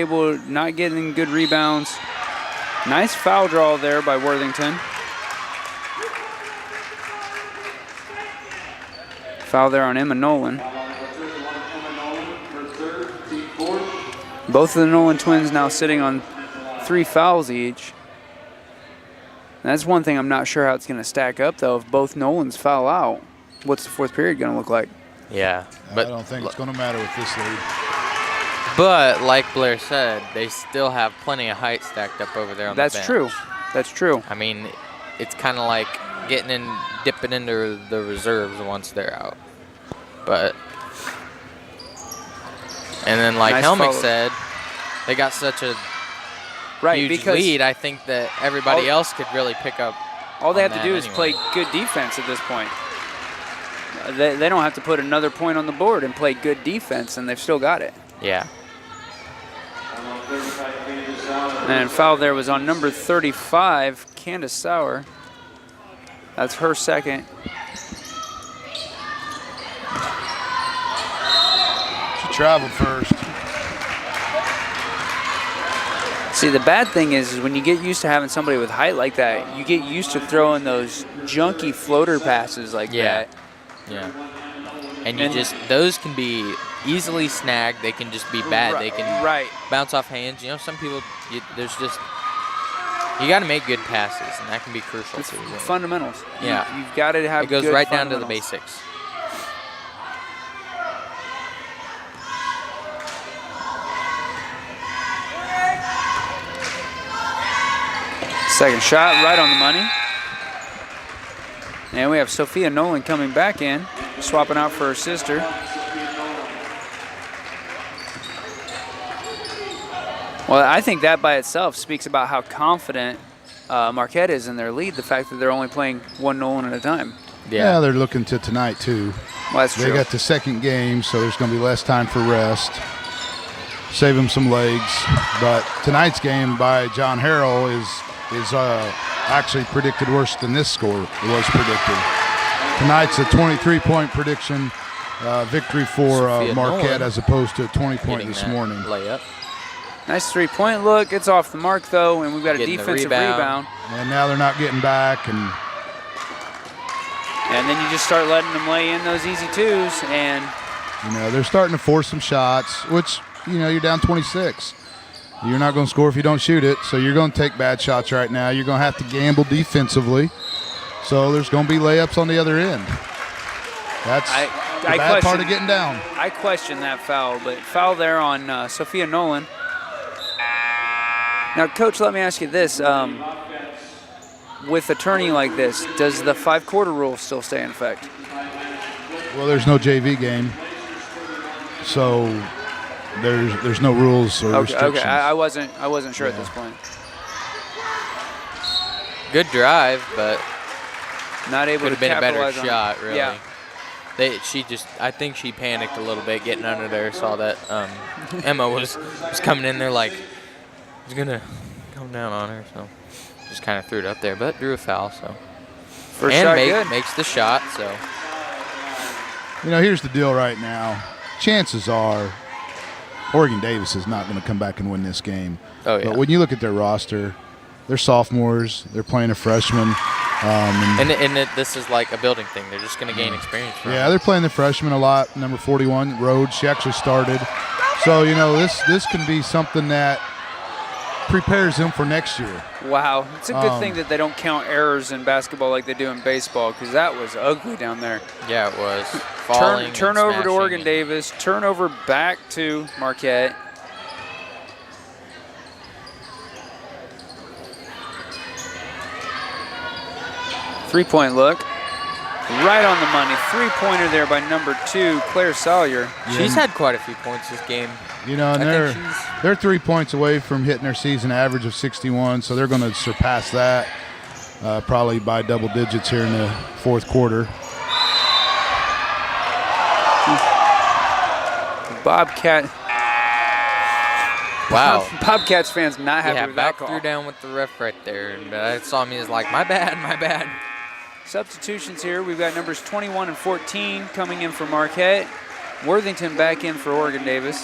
getting good rebounds. Nice foul draw there by Worthington. Foul there on Emma Nolan. Both of the Nolan twins now sitting on 3 fouls each. And that's one thing I'm not sure how it's going to stack up, though. If both Nolans foul out, what's the fourth period going to look like? Yeah. But I don't think it's going to matter with this lead. But like Blair said, they still have plenty of height stacked up over there on the bench. That's true. That's true. I mean, it's kind of like dipping into the reserves once they're out. But, and then like Helmick said, they got such a huge lead. I think that everybody else could really pick up. All they have to do is play good defense at this point. They don't have to put another point on the board and play good defense, and they've still got it. Yeah. And foul there was on number 35, Candace Sauer. That's her second. She traveled first. See, the bad thing is when you get used to having somebody with height like that, you get used to throwing those junky floater passes like that. Yeah. And those can be easily snagged. They can just be bad. They can bounce off hands. You know, some people, you got to make good passes, and that can be crucial. It's fundamentals. Yeah. You've got to have good It goes right down to the basics. Second shot right on the money. And we have Sophia Nolan coming back in, swapping out for her sister. Well, I think that by itself speaks about how confident Marquette is in their lead, the fact that they're only playing one Nolan at a time. Yeah, they're looking to tonight, too. Well, that's true. They got the second game, so there's going to be less time for rest. Save them some legs. But tonight's game by John Harrell is actually predicted worse than this score was predicted. Tonight's a 23-point prediction victory for Marquette as opposed to a 20-point this morning. Layup. Nice three-point look. It's off the mark, though, and we've got a defensive rebound. And now they're not getting back. And then you just start letting them lay in those easy twos. And they're starting to force some shots, which, you're down 26. You're not going to score if you don't shoot it, so you're going to take bad shots right now. You're going to have to gamble defensively. So there's going to be layups on the other end. That's the bad part of getting down. I question that foul, but foul there on Sophia Nolan. Now, Coach, let me ask you this. With a tourney like this, does the 5-quarter rule still stay in effect? Well, there's no JV game, so there's no rules or restrictions. Okay, I wasn't sure at this point. Good drive, but not able to capitalize. Could have been a better shot, really. Yeah. I think she panicked a little bit getting under there. Saw that Emma was coming in there like he's gonna come down on her. So just kind of threw it up there, but drew a foul. So First shot good. Makes the shot. So here's the deal right now. Chances are Oregon Davis is not going to come back and win this game. Oh, yeah. But when you look at their roster, they're sophomores. They're playing a freshman. This is like a building thing. They're just going to gain experience from they're playing the freshman a lot. Number 41, Rhodes, she actually started. So, this can be something that prepares them for next year. Wow. It's a good thing that they don't count errors in basketball like they do in baseball, because that was ugly down there. Yeah, it was. Turnover to Oregon Davis. Turnover back to Marquette. Three-point look. Right on the money. Three-pointer there by number 2, Claire Salyer. She's had quite a few points this game. And they're 3 points away from hitting their season average of 61, so they're going to surpass that probably by double digits here in the fourth quarter. Bobcat. Wow. Bobcats fans not happy with that Bob call. threw down with the ref right there, and I saw me as like, my bad. Substitutions here. We've got numbers 21 and 14 coming in for Marquette. Worthington back in for Oregon Davis.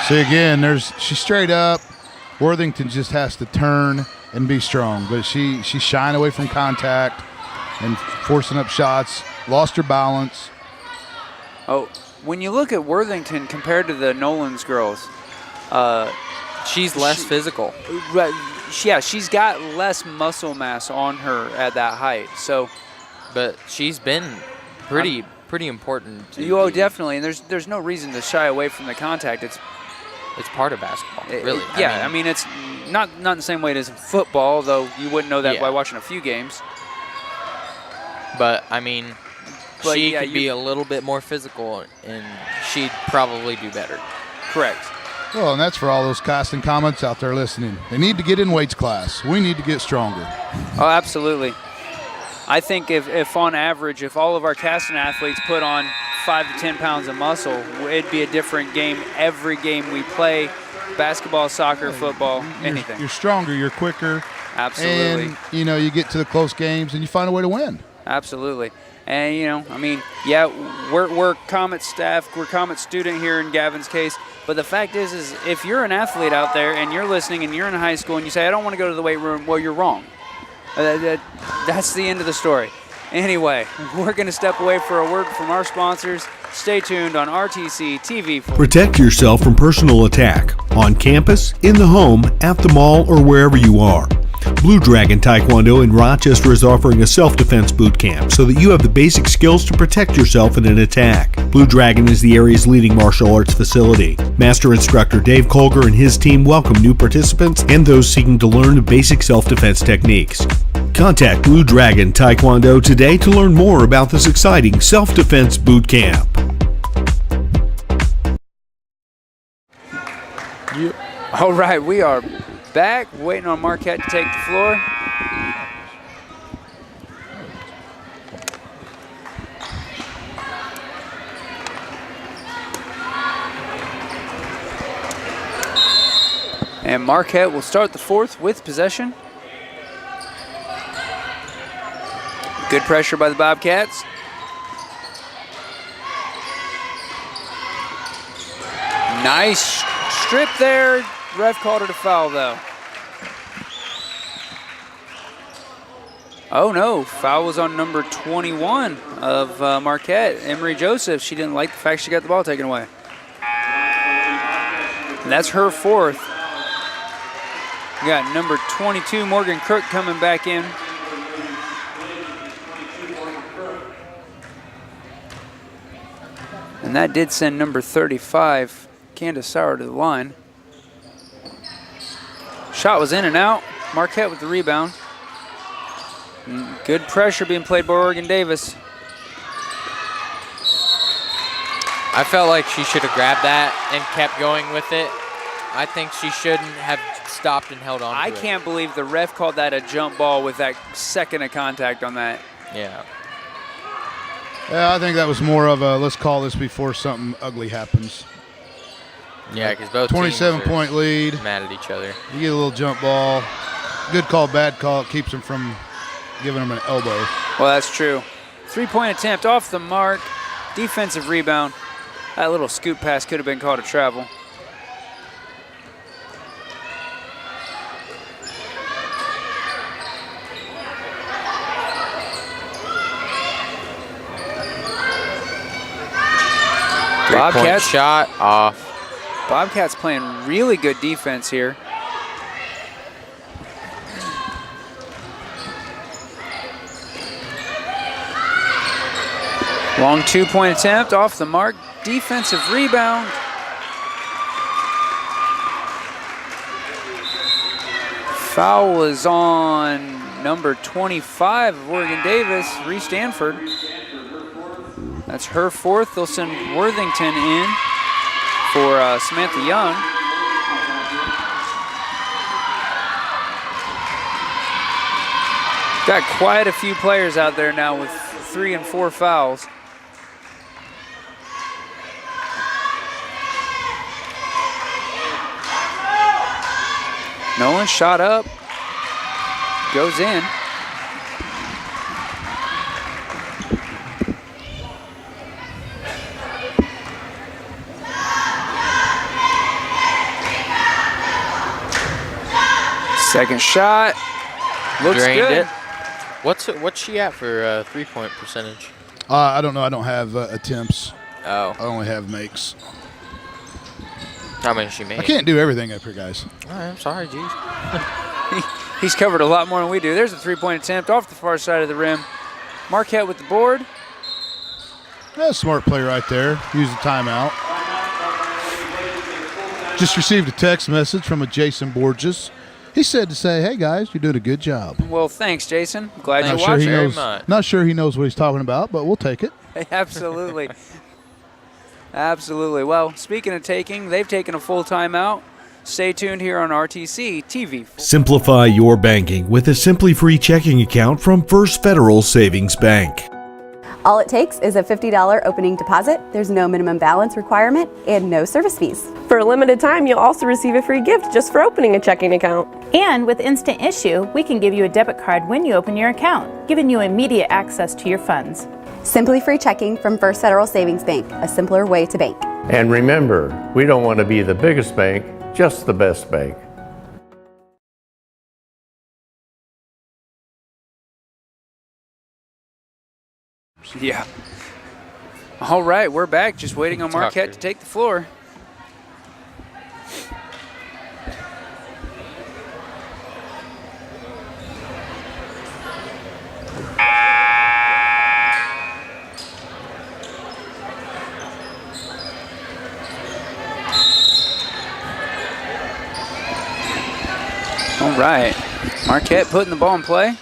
See, again, she's straight up. Worthington just has to turn and be strong, but she's shying away from contact and forcing up shots. Lost her balance. Oh, when you look at Worthington compared to the Nolan's girls, she's less physical. Right. Yeah, she's got less muscle mass on her at that height. So, but she's been pretty important. Definitely, and there's no reason to shy away from the contact. It's part of basketball, really. I mean, it's not the same way it is in football, though you wouldn't know that by watching a few games. But I mean, she could be a little bit more physical, and she'd probably do better. Correct. Well, and that's for all those Caston comments out there listening. They need to get in weights class. We need to get stronger. Oh, absolutely. I think if on average, if all of our Caston athletes put on 5 to 10 pounds of muscle, it'd be a different game every game we play. Basketball, soccer, football, anything. You're stronger, you're quicker. Absolutely. And, you get to the close games and you find a way to win. Absolutely. And, we're Comet staff, we're Comet student here in Gavin's case, but the fact is if you're an athlete out there and you're listening and you're in high school and you say, I don't want to go to the weight room, well, you're wrong. That's the end of the story. Anyway, we're going to step away for a word from our sponsors. Stay tuned on RTC TV. Protect yourself from personal attack on campus, in the home, at the mall, or wherever you are. Blue Dragon Taekwondo in Rochester is offering a self-defense boot camp so that you have the basic skills to protect yourself in an attack. Blue Dragon is the area's leading martial arts facility. Master instructor Dave Colger and his team welcome new participants and those seeking to learn the basic self-defense techniques. Contact Blue Dragon Taekwondo today to learn more about this exciting self-defense boot camp. All right, we are back, waiting on Marquette to take the floor. And Marquette will start the fourth with possession. Good pressure by the Bobcats. Nice strip there. Ref called it a foul, though. Oh, no. Foul was on number 21 of Marquette, Emery Joseph. She didn't like the fact she got the ball taken away. And that's her fourth. We got number 22, Morgan Crook, coming back in. And that did send number 35, Candace Sauer, to the line. Shot was in and out. Marquette with the rebound. Good pressure being played by Oregon Davis. I felt like she should have grabbed that and kept going with it. I think she shouldn't have stopped and held on to it. I can't believe the ref called that a jump ball with that second of contact on that. Yeah. Yeah, I think that was more of a let's call this before something ugly happens. Yeah, because both 27-point lead. Mad at each other. You get a little jump ball. Good call, bad call. It keeps them from giving them an elbow. Well, that's true. 3-point attempt off the mark. Defensive rebound. That little scoop pass could have been called a travel. Bobcats shot off. Bobcats playing really good defense here. Long 2-point attempt off the mark. Defensive rebound. Foul is on number 25 of Oregon Davis, Reese Stanford. That's her fourth. They'll send Worthington in for Samantha Young. Got quite a few players out there now with 3 and 4 fouls. Nolan shot up, goes in. Second shot, looks Drained good. it. What's she at for 3-point percentage? I don't know. I don't have attempts. Oh. I only have makes. How many she made? I can't do everything up here, guys. All right, I'm sorry, geez. He's covered a lot more than we do. There's a 3-point attempt off the far side of the rim. Marquette with the board. That's a smart play right there. Use the timeout. Just received a text message from a Jason Borges. He said to say, hey, guys, you're doing a good job. Well, thanks, Jason. Glad you're Not watching. sure he knows, not sure he knows what he's talking about, but we'll take it. Absolutely. Absolutely. Well, speaking of taking, they've taken a full timeout. Stay tuned here on RTC TV. Simplify your banking with a Simply Free checking account from First Federal Savings Bank. All it takes is a $50 opening deposit. There's no minimum balance requirement and no service fees. For a limited time, you'll also receive a free gift just for opening a checking account. And with Instant Issue, we can give you a debit card when you open your account, giving you immediate access to your funds. Simply Free checking from First Federal Savings Bank, a simpler way to bank. And remember, we don't want to be the biggest bank, just the best bank. Yeah. All right, we're back. Just waiting on Marquette to take the floor. All right, Marquette putting the ball in play,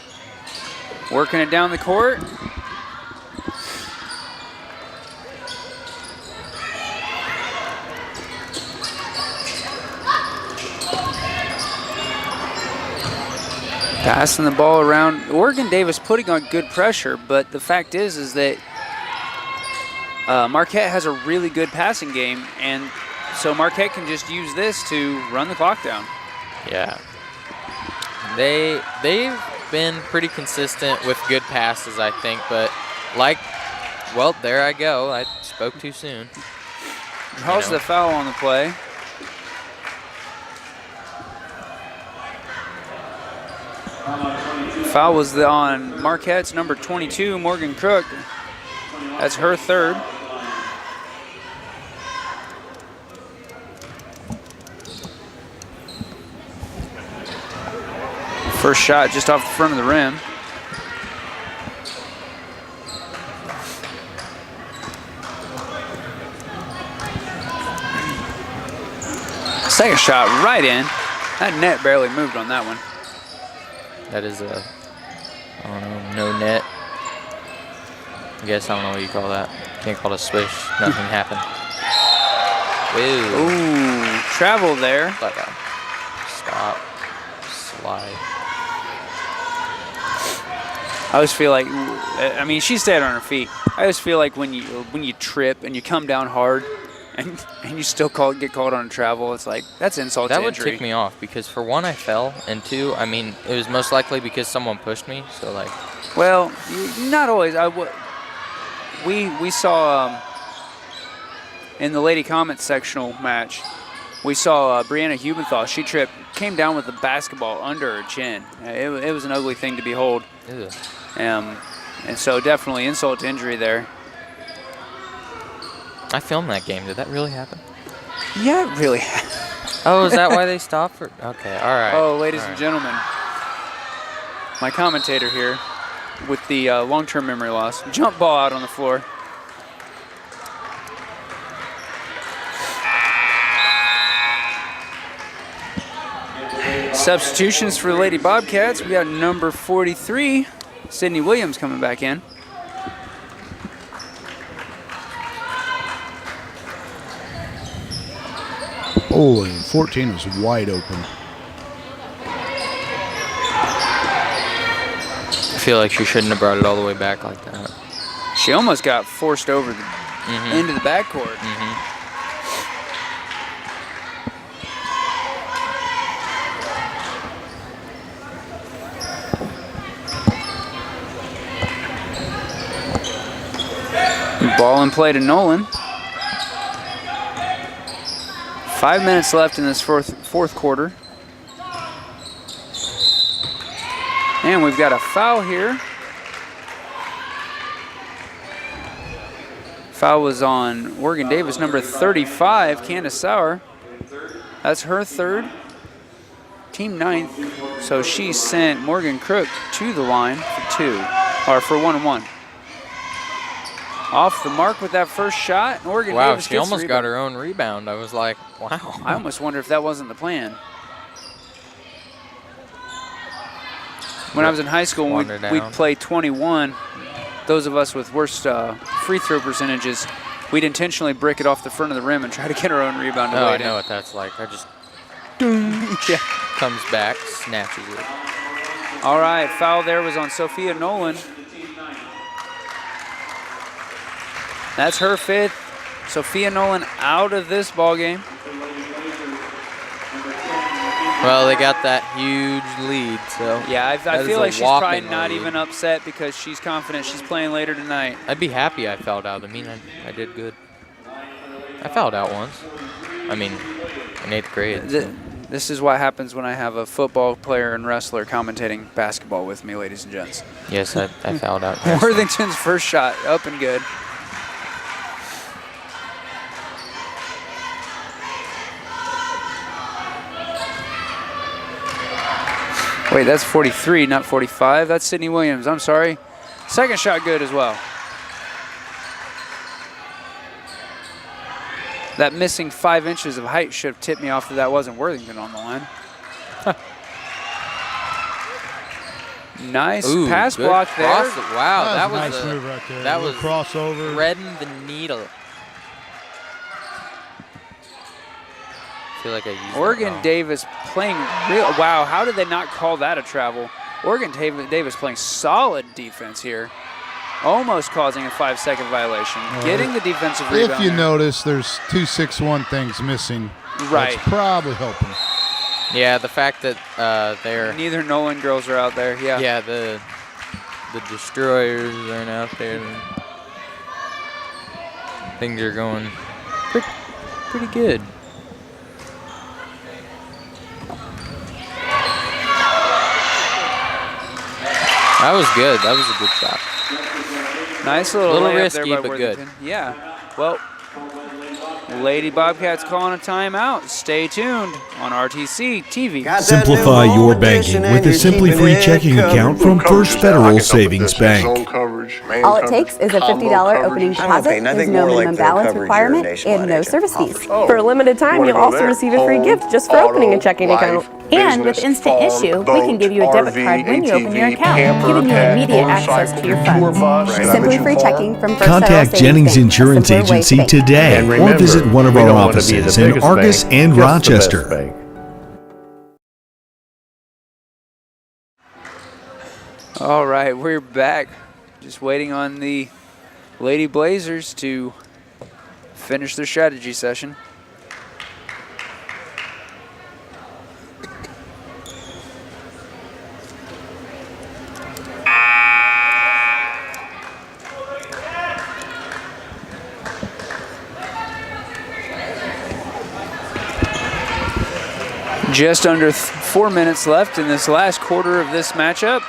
working it down the court. Passing the ball around. Oregon Davis putting on good pressure, but the fact is that Marquette has a really good passing game, and so Marquette can just use this to run the clock down. Yeah. They've been pretty consistent with good passes, I think, but well, there I go. I spoke too soon. Draws the foul on the play. Foul was on Marquette's number 22, Morgan Crook. That's her third. First shot just off the front of the rim. Second shot right in. That net barely moved on that one. That is a, I don't know, no net. I guess I don't know what you call that. Can't call it a swish. Nothing happened. Ooh, travel there. Like a stop, slide. I always feel like, I mean, she stayed on her feet. I always feel like when you trip and you come down hard, and you still get called on travel. It's like, that's insult to That would injury. tick me off because, for one, I fell, and two, I mean, it was most likely because someone pushed me. So, like, Well, not always. We saw in the lady comments sectional match, we saw Brianna Hubenthal. She came down with the basketball under her chin. It was an ugly thing to behold. And so definitely insult to injury there. I filmed that game. Did that really happen? Yeah, it really. Oh, is that why they stopped for? Okay, all right. Oh, ladies and gentlemen, my commentator here with the long-term memory loss. Jump ball out on the floor. Substitutions for the Lady Bobcats. We got number 43, Sydney Williams, coming back in. Oh, and 14 was wide open. I feel like she shouldn't have brought it all the way back like that. She almost got forced over into the backcourt. Ball in play to Nolan. 5 minutes left in this fourth quarter. And we've got a foul here. Foul was on Oregon Davis, number 35, Candace Sauer. That's her third, team ninth. So she sent Morgan Crook to the line for 1 and 1. Off the mark with that first shot. And Oregon Davis she almost got her own rebound. I was like, wow. I almost wonder if that wasn't the plan. When I was in high school, we'd play 21. Those of us with worst free throw percentages, we'd intentionally brick it off the front of the rim and try to get our own rebound. I know what that's like. I just comes back, snatches it. All right, foul there was on Sophia Nolan. That's her fifth. Sophia Nolan out of this ball game. Well, they got that huge lead, so yeah, I feel like she's probably not even upset because she's confident she's playing later tonight. I'd be happy I fouled out. I mean, I did good. I fouled out once. I mean, in 8th grade. This is what happens when I have a football player and wrestler commentating basketball with me, ladies and gents. Yes, I fouled out. Worthington's first shot, up and good. Wait, that's 43, not 45. That's Sydney Williams. I'm sorry. Second shot good as well. That missing 5 inches of height should have tipped me off that wasn't Worthington on the line. Nice pass block there. Wow, that was a nice move right there. That was crossover. Threading the needle. I feel like I used Oregon Davis playing real. Wow, how did they not call that a travel? Oregon Davis playing solid defense here. Almost causing a 5-second violation. Getting the defensive rebound. If you notice, there's 2 6-1 things missing. Right. That's probably helping. Yeah, the fact that they're... Neither Nolan girls are out there, yeah. Yeah, the destroyers aren't out there. Things are going pretty good. That was good. That was a good shot. Nice little risky, there by but good. Yeah. Well, Lady Bobcats calling a timeout. Stay tuned on RTC TV. Simplify your banking with a Simply Free checking account from First Federal Savings Bank. All it takes is a $50 opening deposit. There's no minimum balance requirement and no service fees. For a limited time, you'll also receive a free gift just for opening a checking account. And with Instant Issue, we can give you a debit card when you open your account, giving you immediate access to your funds. Simply Free checking from First Federal Contact Savings Jennings Bank, Insurance a simpler way to Agency bank. today or visit one of our offices in Argus and Rochester. All right, we're back. Just waiting on the Lady Blazers to finish their strategy session. Just under 4 minutes left in this last quarter of this matchup.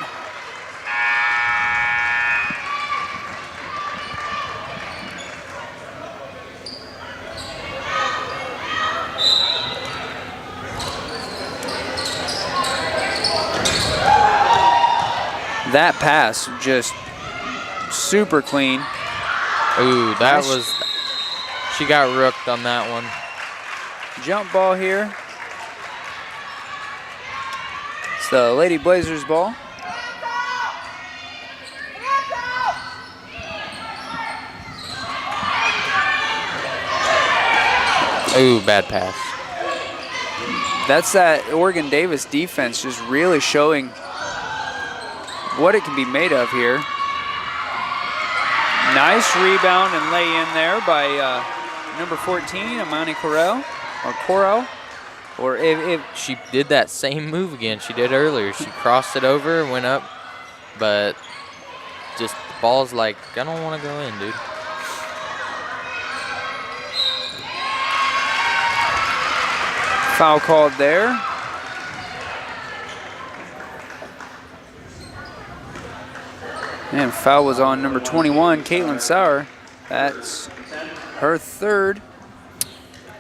That pass just super clean. Ooh, that was, she got rooked on that one. Jump ball here. It's the Lady Blazers ball. Ooh, bad pass. That's that Oregon Davis defense just really showing what it can be made of here. Nice rebound and lay in there by number 14, Amani Corral, or Corral. Or if she did that same move again she did earlier. She crossed it over, went up, but just the ball's like, I don't want to go in, dude. Foul called there. And foul was on number 21, Caitlin Sauer. That's her third.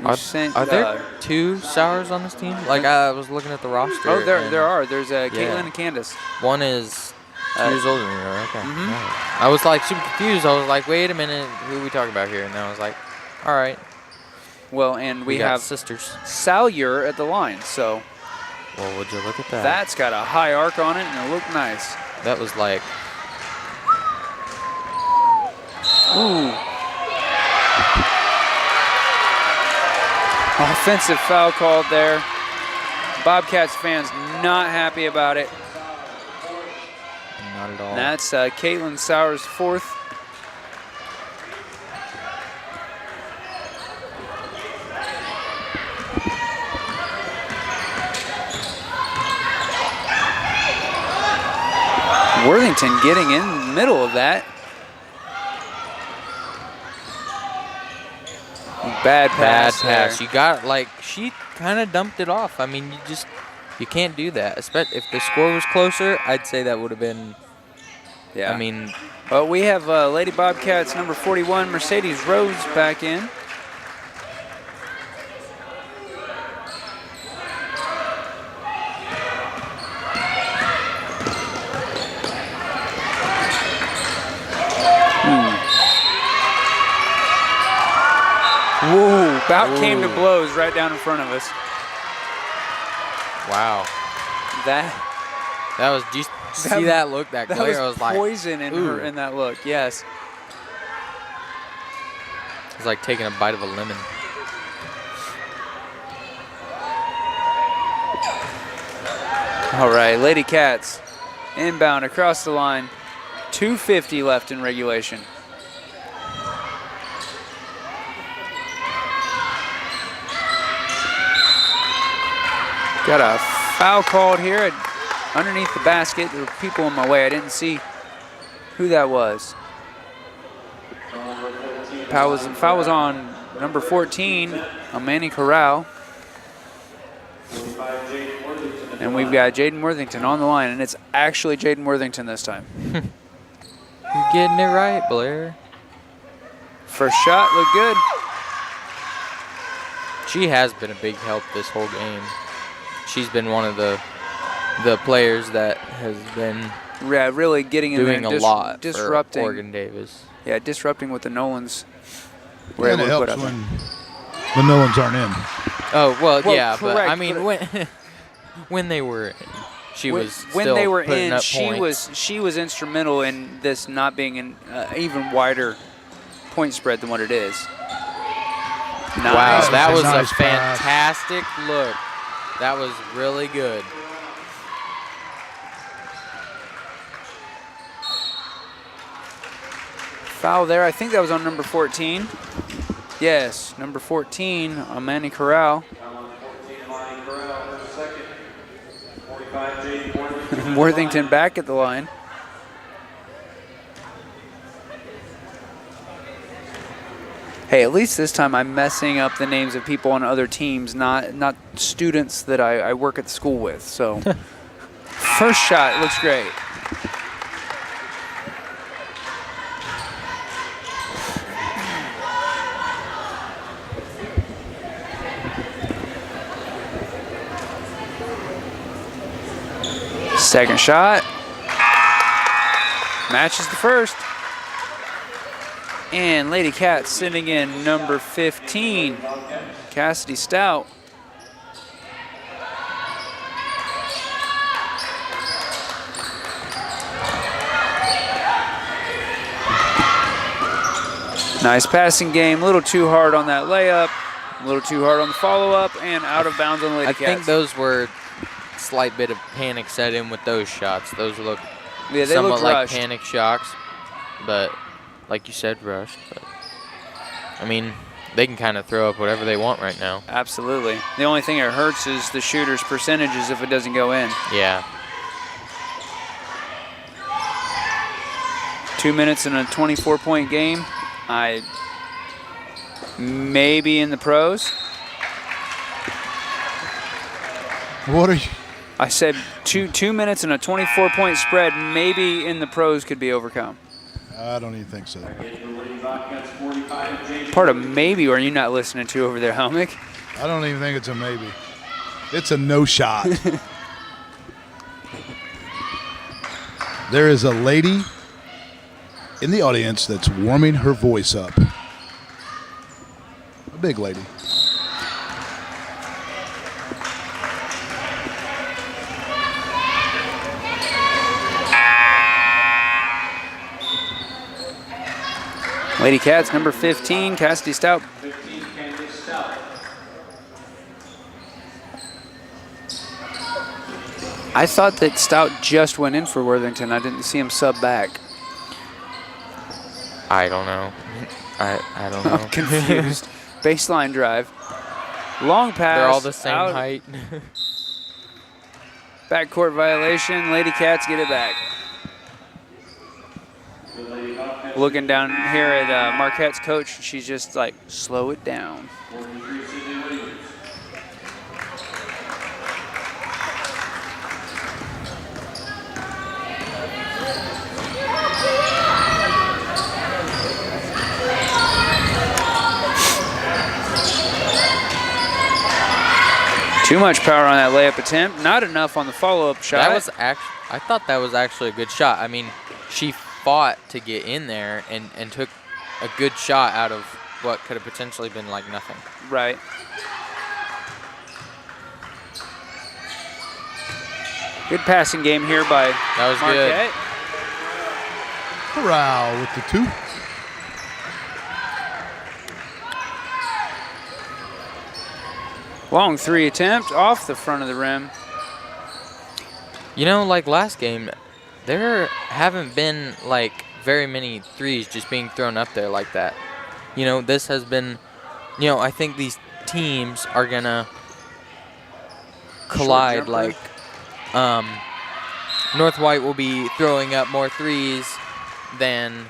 Are there two Sours on this team? Like, I was looking at the roster. Oh, there are. There's Caitlin and Candace. One is 2 years older than you, okay. Right. I was like super confused. I was like, wait a minute, who are we talking about here? And then I was like, all right. Well, and we have sisters. Salyer at the line, so. Well, would you look at that? That's got a high arc on it, and it looked nice. That was like. Ooh. Offensive foul called there. Bobcats fans not happy about it. Not at all. And that's Caitlin Sauer's fourth. Worthington getting in the middle of that. Bad pass. Bad pass. You got, like, she kind of dumped it off. I mean, you can't do that. Especially if the score was closer, I'd say that would have been, yeah. I mean. Well, we have Lady Bobcats number 41, Mercedes Rhodes, back in. Whoa, about came to blows right down in front of us. Wow. That was, do you see that look, that glare? Was I was like, poison in her in that look, yes. It was like taking a bite of a lemon. All right, Lady Cats inbound across the line. 2:50 left in regulation. Got a foul called here underneath the basket. There were people in my way. I didn't see who that was. Foul was on number 14, Amani Corral. And we've got Jaden Worthington on the line, and it's actually Jaden Worthington this time. You're getting it right, Blair. First shot looked good. She has been a big help this whole game. She's been one of the players that has been really getting in doing there, a lot disrupting for Oregon Davis. Yeah, disrupting what the Nolans were and able it to put helps up. when the Nolans aren't in. Oh well, yeah, correct, but I mean when they were in, when they were in, up she was instrumental in this not being an even wider point spread than what it is. Nice. Wow, that was nice a pass. fantastic look. That was really good. Foul there. I think that was on number 14. Yes, number 14, Amani Corral. Worthington back at the line. Hey, at least this time I'm messing up the names of people on other teams, not students that I work at the school with. So, first shot looks great. Second shot. Matches the first. And Lady Cat sending in number 15, Cassidy Stout. Nice passing game, a little too hard on that layup, a little too hard on the follow-up, and out of bounds on Lady Cat. I think those were slight bit of panic set in with those shots. Those look somewhat like panic shocks, but like you said, rushed. But I mean, they can kind of throw up whatever they want right now. Absolutely. The only thing that hurts is the shooter's percentages if it doesn't go in. Yeah. 2 minutes in a 24-point game. Maybe in the pros. What are you? I said 2 minutes and a 24-point spread, maybe in the pros could be overcome. I don't even think so. Part of maybe are you not listening to over there, Helmick? I don't even think it's a maybe. It's a no shot. There is a lady in the audience that's warming her voice up. A big lady. Lady Cats, number 15, Cassidy Stout. I thought that Stout just went in for Worthington. I didn't see him sub back. I don't know. I don't know. I'm confused. Baseline drive. Long pass. They're all the same out. height. Backcourt violation. Lady Cats get it back. Looking down here at Marquette's coach, she's just like, slow it down. Too much power on that layup attempt. Not enough on the follow-up shot. That was I thought that was actually a good shot. I mean, she fought to get in there and took a good shot out of what could have potentially been like nothing. Right. Good passing game here by Marquette. Corral with the 2. Long 3 attempt off the front of the rim. You know, like last game, there haven't been like very many threes just being thrown up there like that. You know, this has been, you know, I think these teams are gonna collide. Like North White will be throwing up more threes than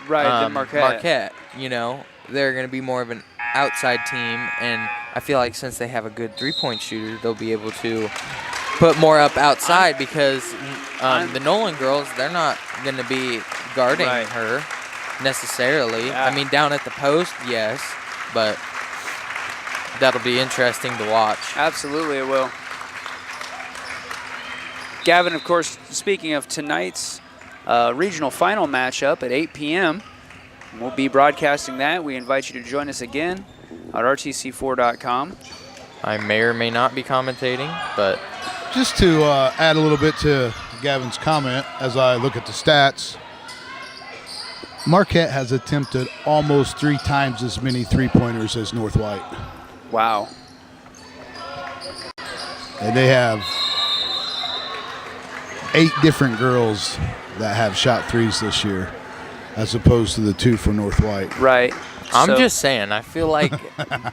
than Marquette. You know, they're gonna be more of an outside team, and I feel like since they have a good three-point shooter, they'll be able to put more up outside because the Nolan girls, they're not going to be guarding her necessarily. Yeah. I mean, down at the post, yes, but that'll be interesting to watch. Absolutely it will. Gavin, of course, speaking of tonight's regional final matchup at 8 p.m., we'll be broadcasting that. We invite you to join us again at rtc4.com. I may or may not be commentating, but just to add a little bit to Gavin's comment as I look at the stats, Marquette has attempted almost 3 times as many three-pointers as North White. Wow. And they have 8 different girls that have shot threes this year, as opposed to the 2 for North White. Right. I'm just saying, I feel like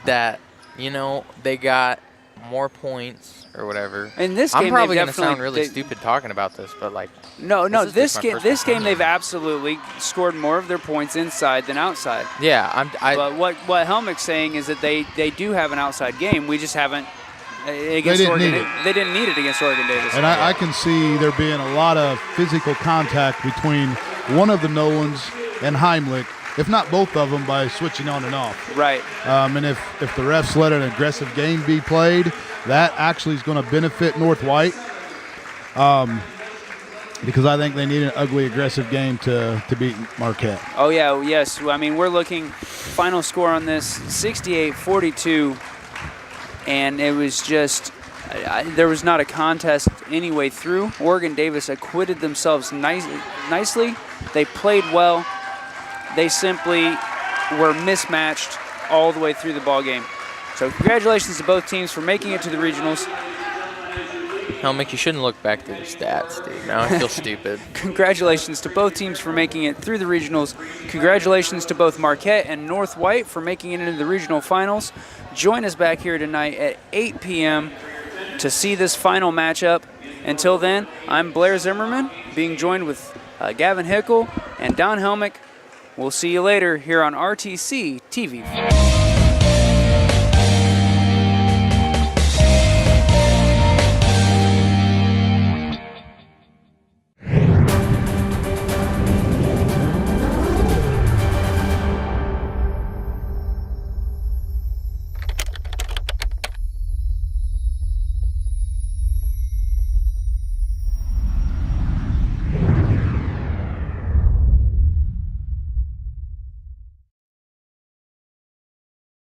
that, they got more points or whatever. In this game, I'm probably going to sound really stupid talking about this, but no, this game they've absolutely scored more of their points inside than outside. Yeah, but what Helmick's saying is that they do have an outside game. We just haven't against Oregon. They didn't need it against Oregon Davis. And I can see there being a lot of physical contact between one of the Nolans and Heimlich, if not both of them, by switching on and off. Right. And if the refs let an aggressive game be played, that actually is going to benefit North White. Because I think they need an ugly, aggressive game to beat Marquette. Oh, yeah, yes. I mean, we're looking final score on this, 68-42, and it was just there was not a contest any way through. Oregon Davis acquitted themselves nicely. They played well. They simply were mismatched all the way through the ball game. So congratulations to both teams for making it to the regionals. Helmick, you shouldn't look back to the stats, dude. Now I feel stupid. Congratulations to both teams for making it through the regionals. Congratulations to both Marquette and North White for making it into the regional finals. Join us back here tonight at 8 p.m. to see this final matchup. Until then, I'm Blair Zimmerman, being joined with Gavin Hickel and Don Helmick. We'll see you later here on RTC TV.